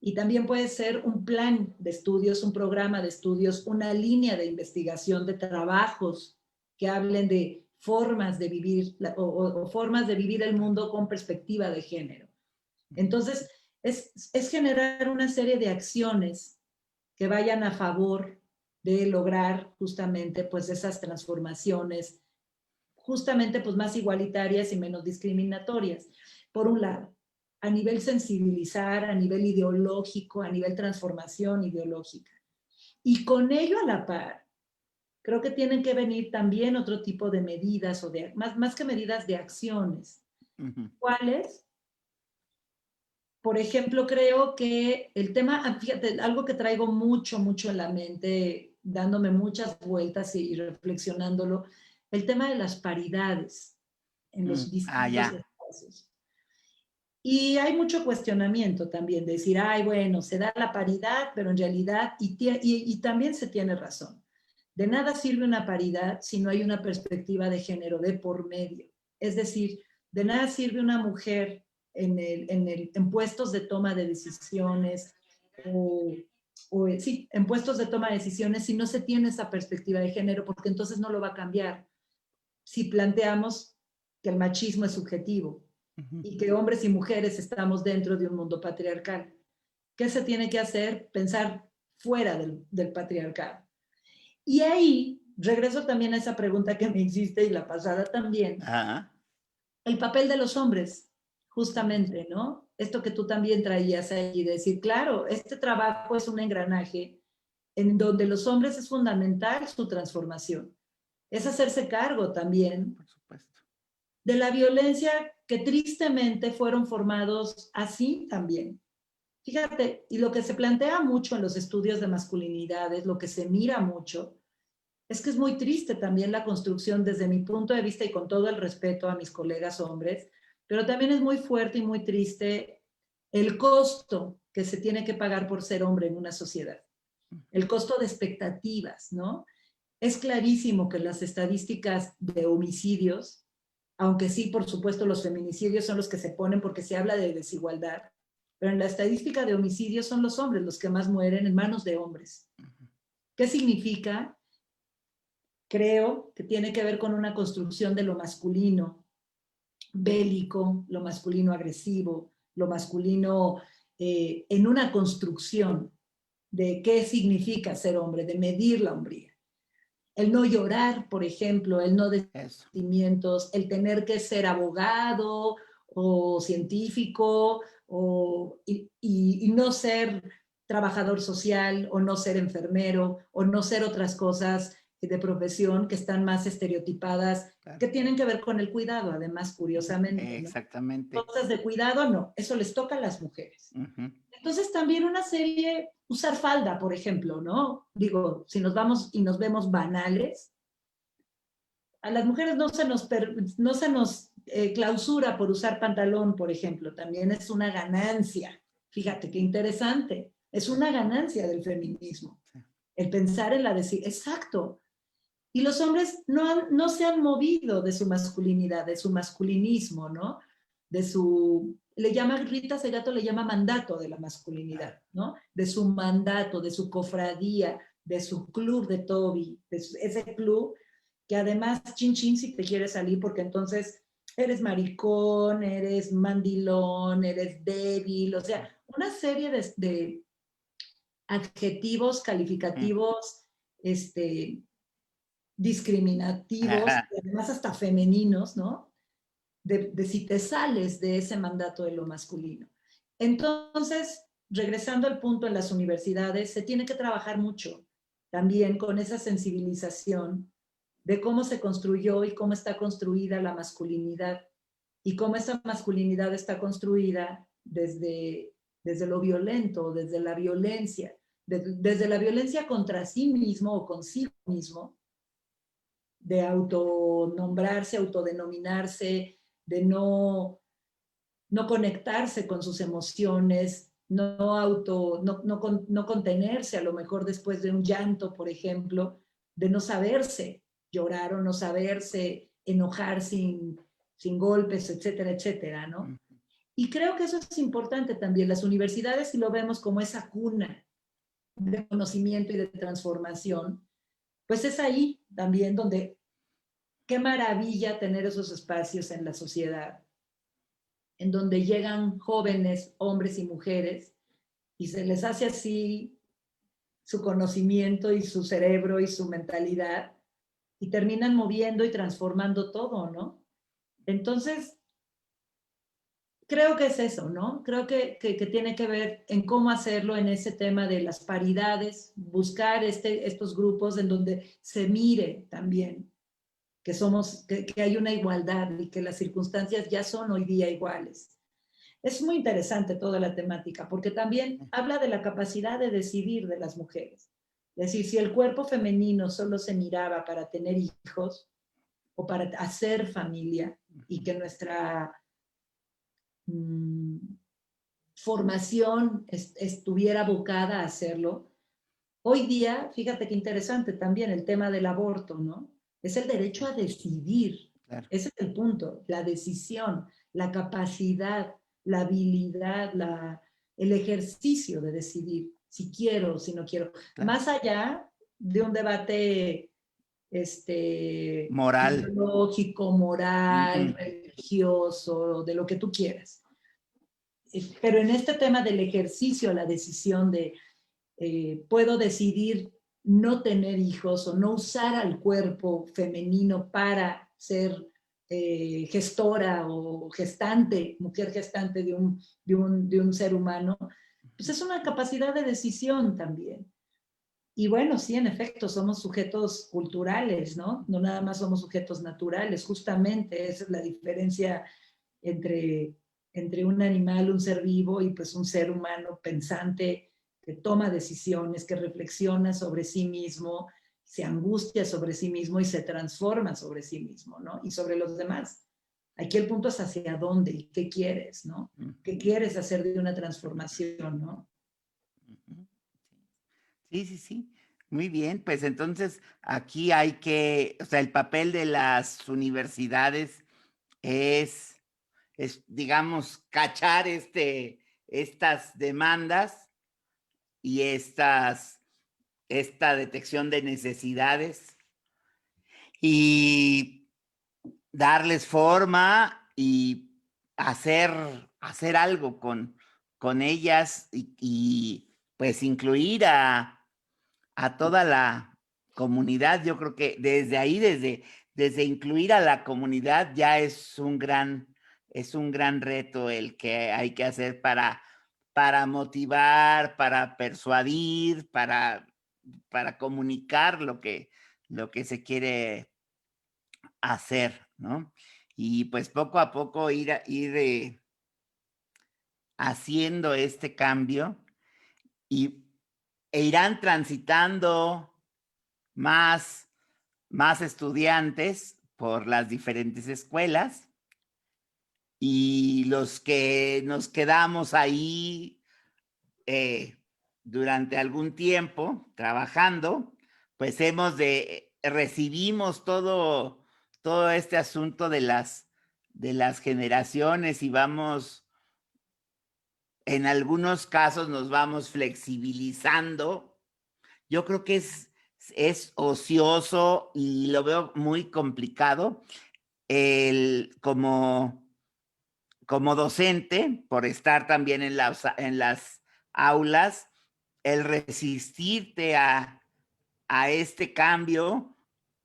y también puede ser un plan de estudios, un programa de estudios, una línea de investigación de trabajos que hablen de formas de vivir o formas de vivir el mundo con perspectiva de género. Entonces, es generar una serie de acciones que vayan a favor de lograr justamente pues esas transformaciones, justamente pues más igualitarias y menos discriminatorias. Por un lado, a nivel sensibilizar, a nivel ideológico, a nivel transformación ideológica. Y con ello a la par, creo que tienen que venir también otro tipo de medidas o de, más que medidas de acciones.
Ujú.
¿Cuáles? Por ejemplo, creo que el tema, fíjate, algo que traigo mucho en la mente, dándome muchas vueltas y reflexionándolo, el tema de las paridades en los
Ah,
distintos
ya.
espacios. Y hay mucho cuestionamiento también, de decir, ay, bueno, se da la paridad, pero en realidad, y también se tiene razón, de nada sirve una paridad si no hay una perspectiva de género de por medio. Es decir, de nada sirve una mujer en puestos de toma de decisiones o, sí, en puestos de toma de decisiones si no se tiene esa perspectiva de género, porque entonces no lo va a cambiar. Si planteamos que el machismo es subjetivo
Ujú.
y que hombres y mujeres estamos dentro de un mundo patriarcal. ¿Qué se tiene que hacer? Pensar fuera del patriarcado. Y ahí, regreso también a esa pregunta que me hiciste y la pasada también,
Ajá.
el papel de los hombres, justamente, ¿no? Esto que tú también traías ahí, decir, claro, este trabajo es un engranaje en donde los hombres es fundamental su transformación. Es hacerse cargo también
Por supuesto.
de la violencia que tristemente fueron formados así también. Fíjate, y lo que se plantea mucho en los estudios de masculinidades, lo que se mira mucho, es que es muy triste también la construcción desde mi punto de vista y con todo el respeto a mis colegas hombres, pero también es muy fuerte y muy triste el costo que se tiene que pagar por ser hombre en una sociedad. El costo de expectativas, ¿no? Es clarísimo que las estadísticas de homicidios, aunque sí, por supuesto, los feminicidios son los que se ponen porque se habla de desigualdad, pero en la estadística de homicidios son los hombres los que más mueren en manos de hombres. ¿Qué significa? Creo que tiene que ver con una construcción de lo masculino bélico, lo masculino agresivo, lo masculino en una construcción de qué significa ser hombre, de medir la hombría. El no llorar, por ejemplo, el no decir sentimientos, el tener que ser abogado o científico y no ser trabajador social o no ser enfermero o no ser otras cosas de profesión que están más estereotipadas, claro, que tienen que ver con el cuidado, además, curiosamente.
Exactamente.
¿No? Cosas de cuidado, no, eso les toca a las mujeres. Entonces también una serie, usar falda, por ejemplo, ¿no? Digo, si nos vamos y nos vemos banales, a las mujeres no se nos clausura por usar pantalón, por ejemplo, también es una ganancia. Fíjate qué interesante, es una ganancia del feminismo. El pensar en la decir, exacto. Y los hombres no se han movido de su masculinidad, de su masculinismo, ¿no? De su, Rita Segato le llama mandato de la masculinidad, ¿no? De su mandato, de su cofradía, de su club de Toby, ese club que además, chin chin, si te quieres salir, porque entonces eres maricón, eres mandilón, eres débil, o sea, una serie de adjetivos calificativos, discriminativos, y además hasta femeninos, ¿no? De si te sales de ese mandato de lo masculino. Entonces, regresando al punto en las universidades, se tiene que trabajar mucho también con esa sensibilización de cómo se construyó y cómo está construida la masculinidad y cómo esa masculinidad está construida desde lo violento, desde la violencia, desde la violencia contra sí mismo o consigo mismo, de autonombrarse, autodenominarse, de no conectarse con sus emociones, no contenerse a lo mejor después de un llanto, por ejemplo, de no saberse llorar o no saberse enojar sin golpes, etcétera, etcétera, ¿no? Y creo que eso es importante también. Las universidades, si lo vemos como esa cuna de conocimiento y de transformación, pues es ahí también donde qué maravilla tener esos espacios en la sociedad, en donde llegan jóvenes, hombres y mujeres, y se les hace así su conocimiento y su cerebro y su mentalidad, y terminan moviendo y transformando todo, ¿no? Entonces, creo que es eso, ¿no? Creo que tiene que ver en cómo hacerlo en ese tema de las paridades, buscar estos grupos en donde se mire también que hay una igualdad y que las circunstancias ya son hoy día iguales. Es muy interesante toda la temática porque también habla de la capacidad de decidir de las mujeres. Es decir, si el cuerpo femenino solo se miraba para tener hijos o para hacer familia y que nuestra formación estuviera abocada a hacerlo, hoy día, fíjate qué interesante también el tema del aborto, ¿no? Es el derecho a decidir. Claro. Ese es el punto, la decisión, la capacidad, la habilidad, el ejercicio de decidir si quiero o si no quiero. Claro. Más allá de un debate
moral,
lógico, moral, religioso, de lo que tú quieras. Pero en este tema del ejercicio, la decisión de puedo decidir no tener hijos o no usar al cuerpo femenino para ser gestora o gestante, mujer gestante de un ser humano, pues es una capacidad de decisión también. Y bueno, sí, en efecto, somos sujetos culturales, ¿no? No nada más somos sujetos naturales, justamente esa es la diferencia entre, entre un animal, un ser vivo y pues un ser humano pensante que toma decisiones, que reflexiona sobre sí mismo, se angustia sobre sí mismo y se transforma sobre sí mismo, ¿no? Y sobre los demás. Aquí el punto es hacia dónde y qué quieres, ¿no? ¿Qué quieres hacer de una transformación, ¿no?
Sí, sí, sí. Muy bien, pues entonces aquí hay que, o sea, el papel de las universidades es, digamos, cachar estas demandas y esta detección de necesidades y darles forma y hacer algo con ellas pues incluir a toda la comunidad. Yo creo que desde ahí, desde incluir a la comunidad ya es un gran reto el que hay que hacer para motivar, para persuadir, para comunicar lo que se quiere hacer, ¿no? Y pues poco a poco ir haciendo este cambio y, e irán transitando más, más estudiantes por las diferentes escuelas y los que nos quedamos ahí eh, durante algún tiempo trabajando, pues recibimos todo este asunto de las generaciones y vamos, en algunos casos nos vamos flexibilizando. Yo creo que es ocioso y lo veo muy complicado como, como docente, por estar también en las aulas, el resistirte a este cambio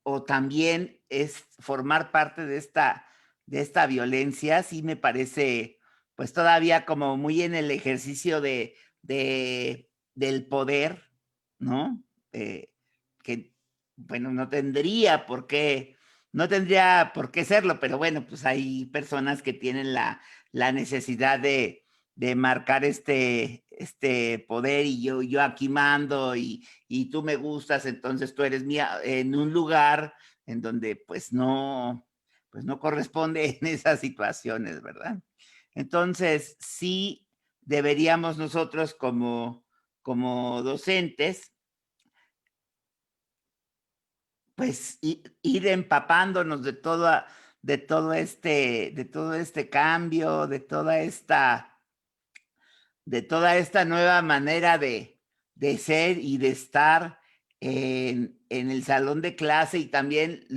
o también es formar parte de esta violencia, sí me parece pues todavía como muy en el ejercicio del poder, ¿no? Que, bueno, no tendría por qué serlo, pero bueno, pues hay personas que tienen la necesidad de marcar este poder y yo aquí mando y tú me gustas, entonces tú eres mía, en un lugar en donde pues no corresponde en esas situaciones, ¿verdad? Entonces, sí deberíamos nosotros como docentes, pues ir empapándonos de todo este cambio, de toda esta nueva manera de ser y de estar en el salón de clase y también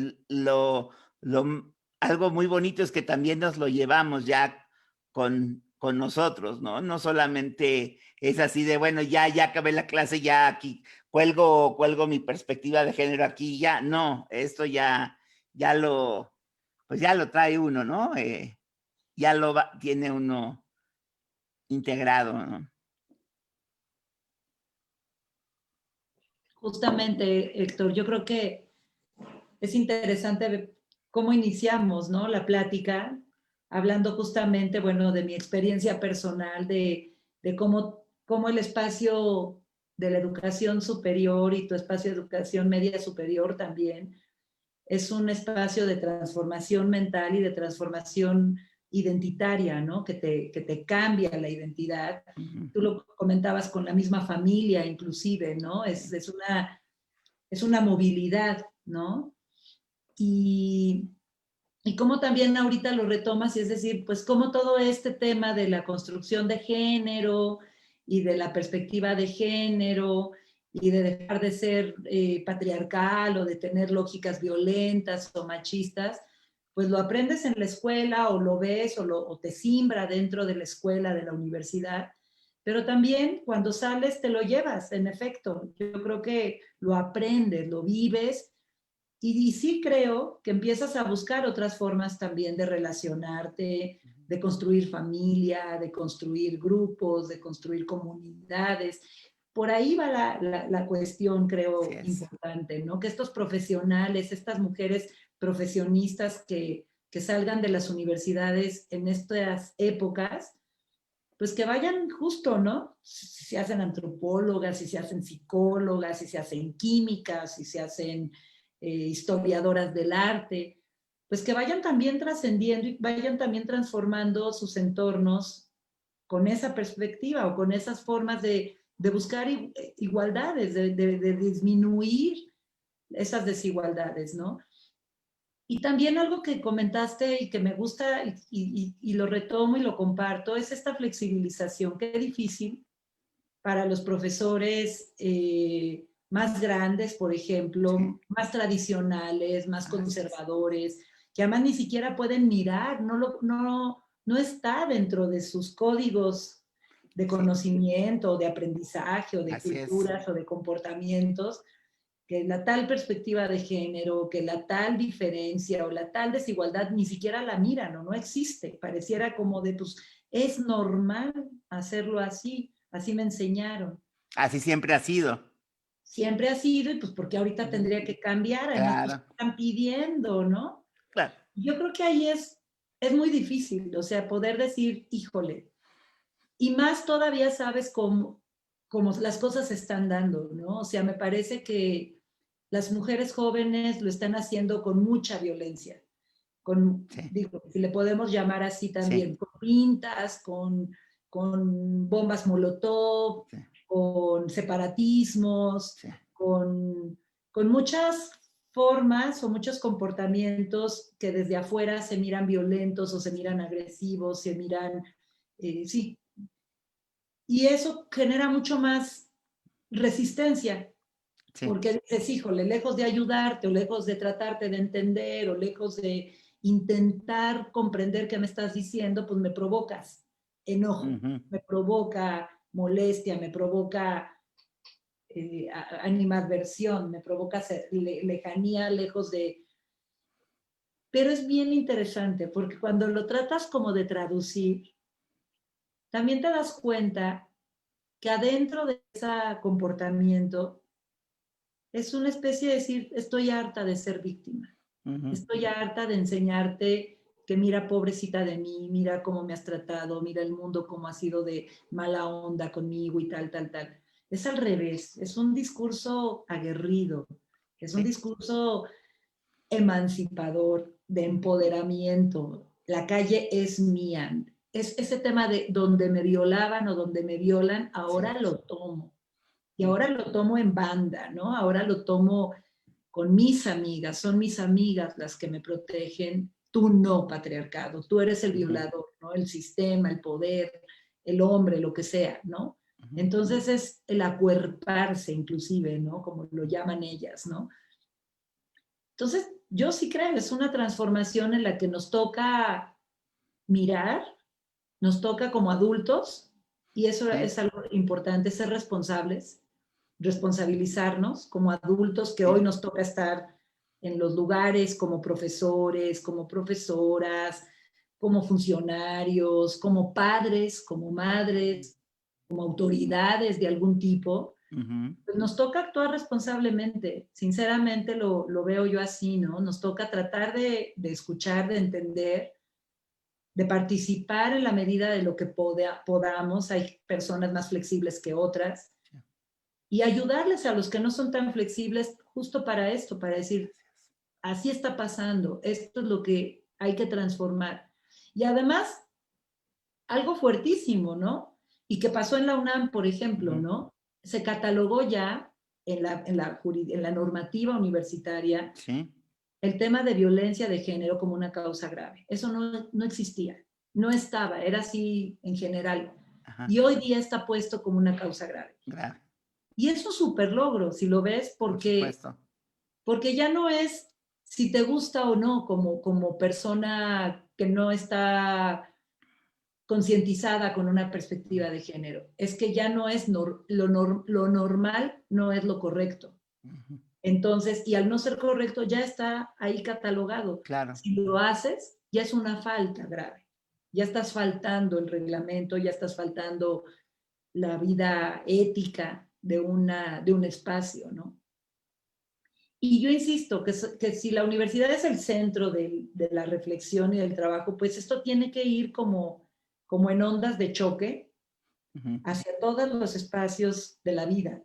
algo muy bonito es que también nos lo llevamos ya con nosotros, ¿no? No solamente es así de, bueno, ya acabé la clase, ya aquí cuelgo mi perspectiva de género aquí, ya, no, esto ya pues ya lo trae uno, ¿no? Tiene uno integrado, ¿no?
Justamente, Héctor, yo creo que es interesante ver cómo iniciamos, ¿no? La plática, hablando justamente, bueno, de mi experiencia personal, de cómo el espacio de la educación superior y tu espacio de educación media superior también es un espacio de transformación mental y de transformación identitaria, ¿no? Que te cambia la identidad.
Ujú.
Tú lo comentabas con la misma familia, inclusive, ¿no? Es una movilidad, ¿no? Y, y cómo también ahorita lo retomas, y es decir, pues cómo todo este tema de la construcción de género y de la perspectiva de género y de dejar de ser patriarcal o de tener lógicas violentas o machistas, pues lo aprendes en la escuela o lo ves o te simbra dentro de la escuela, de la universidad, pero también cuando sales te lo llevas, en efecto. Yo creo que lo aprendes, lo vives y sí creo que empiezas a buscar otras formas también de relacionarte, de construir familia, de construir grupos, de construir comunidades. Por ahí va la cuestión,
Así
creo,
es.
importante, ¿no? Que estos profesionales, estas mujeres profesionistas que salgan de las universidades en estas épocas, pues que vayan justo, ¿no? Si se hacen antropólogas, si se hacen psicólogas, si se hacen químicas, si se hacen historiadoras del arte, pues que vayan también trascendiendo y vayan también transformando sus entornos con esa perspectiva o con esas formas de buscar igualdades, de disminuir esas desigualdades, ¿no? Y también algo que comentaste y que me gusta y lo retomo y lo comparto es esta flexibilización. Qué difícil para los profesores más grandes, por
Sí.
ejemplo, más tradicionales, más
Así es.
conservadores, que además ni siquiera pueden mirar, no está dentro de sus códigos de
Sí.
conocimiento, de aprendizaje o de
Así es.
culturas o de comportamientos, que la tal perspectiva de género, que la tal diferencia o la tal desigualdad ni siquiera la miran o no existe. Pareciera como de, pues, es normal hacerlo así, así me enseñaron.
Así siempre ha sido.
Siempre ha sido, y pues porque ahorita
Ujú.
tendría que cambiar, además pues
Claro,
están pidiendo, ¿no?
claro.
Yo creo que ahí es muy difícil, o sea, poder decir, híjole, y más todavía sabes cómo las cosas se están dando, ¿no? O sea, me parece que las mujeres jóvenes lo están haciendo con mucha violencia,
Sí,
digo, si le podemos llamar así
sí,
también, con pintas, con bombas molotov,
sí,
con separatismos,
sí.
con muchas formas o muchos comportamientos que desde afuera se miran violentos o se miran agresivos, se miran, sí, y eso genera mucho más resistencia,
Sí.
porque dices, híjole, lejos de ayudarte o lejos de tratarte de entender o lejos de intentar comprender qué me estás diciendo, pues me provocas enojo,
Ujú.
me provoca molestia, me provoca animadversión, me provoca lejanía lejos de... Pero es bien interesante porque cuando lo tratas como de traducir, también te das cuenta que adentro de ese comportamiento es una especie de decir, estoy harta de ser víctima,
Ujú.
estoy harta de enseñarte que mira, pobrecita de mí, mira cómo me has tratado, mira el mundo cómo ha sido de mala onda conmigo y tal, tal, tal. Es al revés, es un discurso aguerrido, es un
Sí.
discurso emancipador, de empoderamiento. La calle es mía. Es ese tema de donde me violaban o donde me violan,
Sí.
ahora lo tomo. Y
Ujú.
ahora lo tomo en banda, ¿no? Ahora lo tomo con mis amigas, son mis amigas las que me protegen, tú no, patriarcado, tú eres el
Ujú.
violador, ¿no? El sistema, el poder, el hombre, lo que sea, ¿no?
Ujú.
Entonces es el acuerparse inclusive, ¿no? Como lo llaman ellas, ¿no? Entonces, yo sí creo, es una transformación en la que nos toca mirar, nos toca como adultos, y eso
Sí.
es algo importante, ser responsables, responsabilizarnos como adultos que
Sí.
hoy nos toca estar en los lugares como profesores, como profesoras, como funcionarios, como padres, como madres, como autoridades de algún tipo,
Ujú.
pues nos toca actuar responsablemente. Sinceramente lo veo yo así, ¿no? Nos toca tratar de escuchar, de entender, de participar en la medida de lo que podamos. Hay personas más flexibles que otras
Sí.
y ayudarles a los que no son tan flexibles justo para esto, para decir,
Así es.
así está pasando, esto es lo que hay que transformar. Y además, algo fuertísimo, ¿no? Y que pasó en la UNAM, por ejemplo,
Ujú.
¿no? Se catalogó ya en la normativa universitaria
Sí.
el tema de violencia de género como una causa grave. Eso no existía, no estaba, era así en general.
Ajá.
Y hoy día está puesto como una causa grave.
Grave.
Y es un súper logro, si lo ves,
Por
porque,
supuesto.
porque ya no es si te gusta o no como persona que no está concientizada con una perspectiva de género. Es que ya no es lo normal, no es lo correcto.
Ujú.
Entonces, y al no ser correcto, ya está ahí catalogado.
Claro,
Si lo haces, ya es una falta grave. Ya estás faltando el reglamento, ya estás faltando la vida ética de un espacio, ¿no? Y yo insisto que si la universidad es el centro de la reflexión y del trabajo, pues esto tiene que ir como en ondas de choque
ujú,
hacia todos los espacios de la vida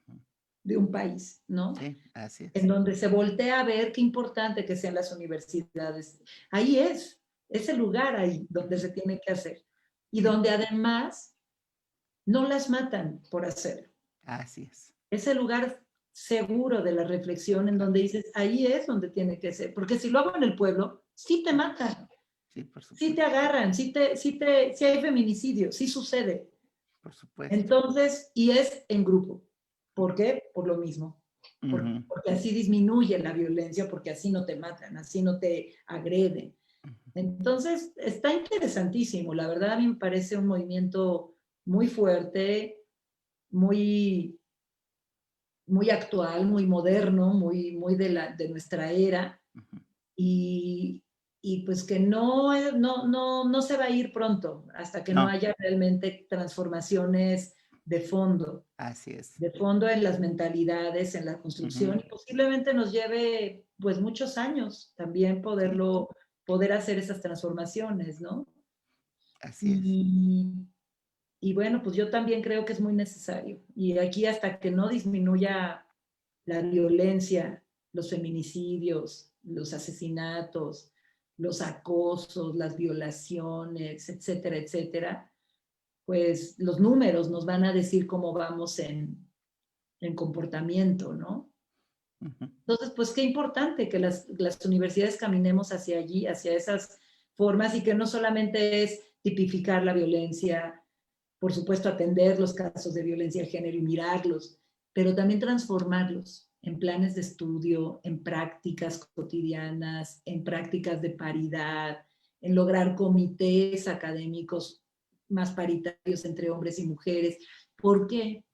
ujú.
de un país, ¿no?
Sí, así
En
es.
donde se voltea a ver qué importante que sean las universidades. Ahí es el lugar ahí donde se tiene que hacer. Y
Sí,
donde además no las matan por hacerlo.
así es.
Es el lugar seguro de la reflexión en
Claro.
donde dices, ahí es donde tiene que ser. Porque si lo hago en el pueblo, sí te matan,
Sí, por
sí te
supuesto,
agarran, sí hay feminicidio, sí sucede.
por supuesto.
Entonces, y es en grupo. ¿Por qué? Por lo mismo.
Ujú,
Porque así disminuye la violencia, porque así no te matan, así no te agreden.
ujú.
Entonces, está interesantísimo. La verdad, a mí me parece un movimiento muy fuerte, muy, muy actual, muy moderno, muy de nuestra era.
Ujú.
Y, y pues que no se va a ir pronto hasta que no
No,
haya realmente transformaciones de
así es.
de fondo en las mentalidades, en la
Ujú.
construcción, y posiblemente nos lleve pues muchos años también
Sí,
poder hacer esas transformaciones, ¿no?
así es.
Y, y bueno, pues yo también creo que es muy necesario. Y aquí hasta que no disminuya la violencia, los feminicidios, los asesinatos, los acosos, las violaciones, etcétera, etcétera, pues los números nos van a decir cómo vamos en comportamiento, ¿no?
Ujú.
Entonces, pues qué importante que las universidades caminemos hacia allí, hacia esas formas y que no solamente es tipificar la violencia, por supuesto atender los casos de violencia de género y mirarlos, pero también transformarlos en planes de estudio, en prácticas cotidianas, en prácticas de paridad, en lograr comités académicos más paritarios entre hombres y mujeres. ¿Por qué?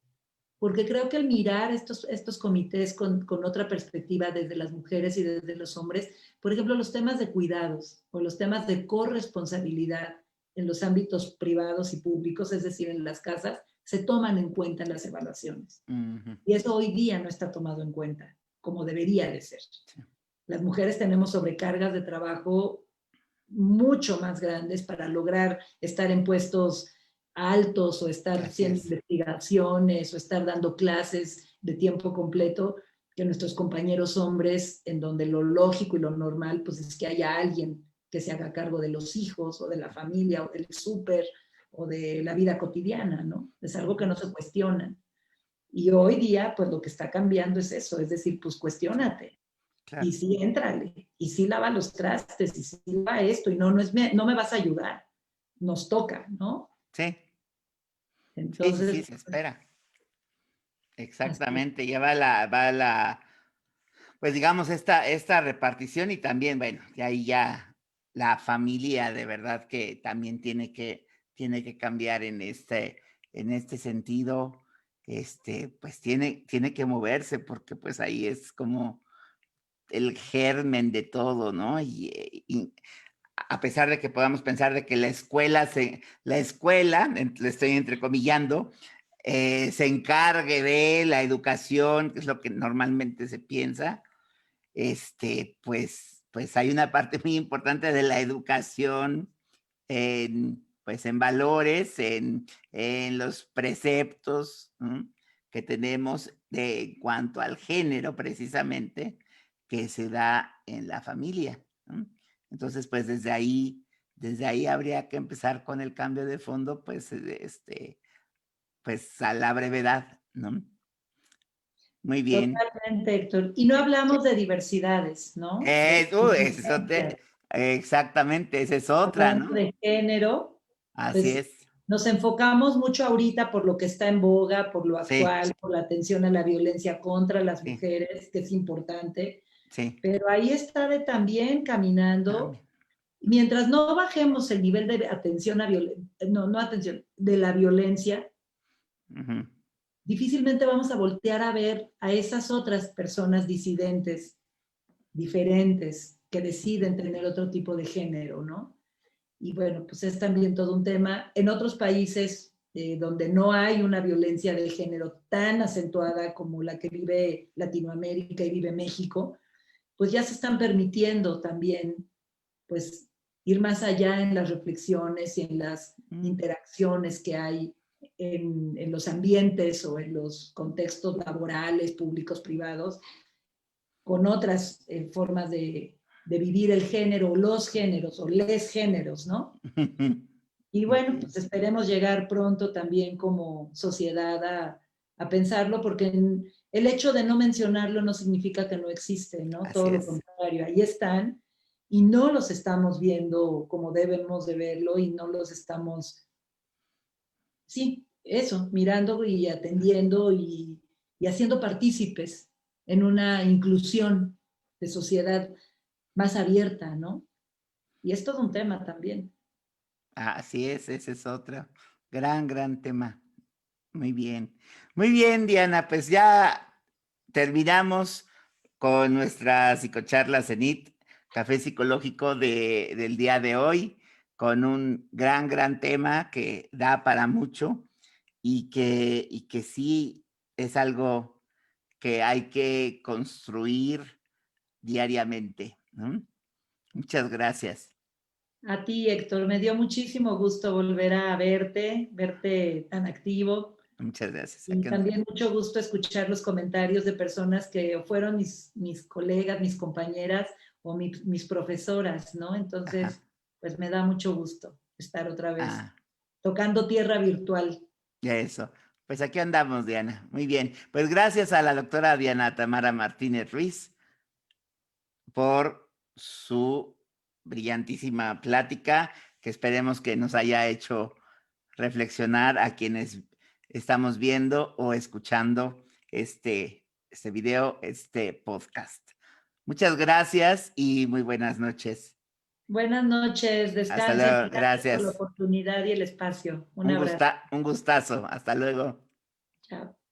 Porque creo que el mirar estos comités con otra perspectiva desde las mujeres y desde los hombres, por ejemplo, los temas de cuidados o los temas de corresponsabilidad en los ámbitos privados y públicos, es decir, en las casas, se toman en cuenta en las evaluaciones.
Ujú.
Y eso hoy día no está tomado en cuenta, como debería de ser.
Sí,
Las mujeres tenemos sobrecargas de trabajo mucho más grandes para lograr estar en puestos altos o estar
así
haciendo
es.
investigaciones o estar dando clases de tiempo completo que nuestros compañeros hombres, en donde lo lógico y lo normal pues es que haya alguien que se haga cargo de los hijos o de la familia o del súper o de la vida cotidiana, ¿no? Es algo que
Ujú.
no se cuestiona. Y hoy día, pues lo que está cambiando es eso, es decir, pues
Sí,
cuestiónate, y
claro.
sí, éntrale, y sí lava los trastes, y sí va esto, y no me vas a ayudar, nos toca, ¿no?
Sí, sí, sí, sí,
Entonces,
se espera.
así,
Exactamente. Ya pues digamos, esta repartición y también, bueno, y ahí ya la familia de verdad que también tiene que cambiar en este sentido, pues tiene que moverse porque pues ahí es como el germen de todo, ¿no? Y a pesar de que podamos pensar de que la escuela, le estoy entrecomillando, se encargue de la educación, que es lo que normalmente se piensa, pues hay una parte muy importante de la educación pues en valores, en los preceptos, ¿no? Que tenemos en cuanto al género precisamente que se da en la familia, ¿no? Entonces, pues desde ahí habría que empezar con el cambio de fondo, pues a la brevedad, ¿no? Muy bien.
totalmente, Héctor. Y no hablamos de diversidades, ¿no?
Ese es exactamente, esa es otra,
Hablando
¿no?
de género,
Así
pues
es.
nos enfocamos mucho ahorita por lo que está en boga, por lo
Sí,
actual, por la atención a la violencia contra las
sí,
mujeres, que es importante,
sí,
pero ahí está de también caminando
también.
Mientras no bajemos el nivel de atención a no atención, de la violencia, difícilmente vamos a voltear a ver a esas otras personas disidentes, diferentes, que deciden tener otro tipo de género, ¿no? Y bueno, pues es también todo un tema. En otros países donde no hay una violencia de género tan acentuada como la que vive Latinoamérica y vive México, pues ya se están permitiendo también, pues, ir más allá en las reflexiones y en las interacciones que hay en los ambientes o en los contextos laborales, públicos, privados, con otras formas de vivir el género, o los géneros, o les géneros, ¿no? Y bueno, pues esperemos llegar pronto también como sociedad a pensarlo, porque el hecho de no mencionarlo no significa que no existe, ¿no?
Así
Todo lo
es.
contrario, ahí están y no los estamos viendo como debemos de verlo y no los estamos, sí, eso, mirando y atendiendo y haciendo partícipes en una inclusión de sociedad más abierta, ¿no? Y es todo un tema también.
Así es, ese es otro gran tema. Muy bien. Muy bien, Diana, pues ya terminamos con nuestra psicocharla Cenit, café psicológico del día de hoy, con un gran tema que da para mucho y que sí es algo que hay que construir diariamente, ¿no? Muchas gracias.
A ti, Héctor, me dio muchísimo gusto volver a verte tan activo
Muchas gracias.
y
Aquí andamos.
también mucho gusto escuchar los comentarios de personas que fueron mis colegas, mis compañeras o mis profesoras, ¿no?
Ajá.
Entonces, pues me da mucho gusto estar otra vez
Ah,
tocando tierra virtual.
eso. Pues aquí andamos, Diana. Muy bien. Pues gracias a la doctora Diana Tamara Martínez Ruiz por su brillantísima plática, que esperemos que nos haya hecho reflexionar a quienes estamos viendo o escuchando este video, este podcast. Muchas gracias y muy buenas noches.
Buenas noches,
Hasta
descansen y
luego.
gracias por la
Gracias.
oportunidad y el espacio. Un abrazo.
Un gustazo. Hasta luego.
Chao.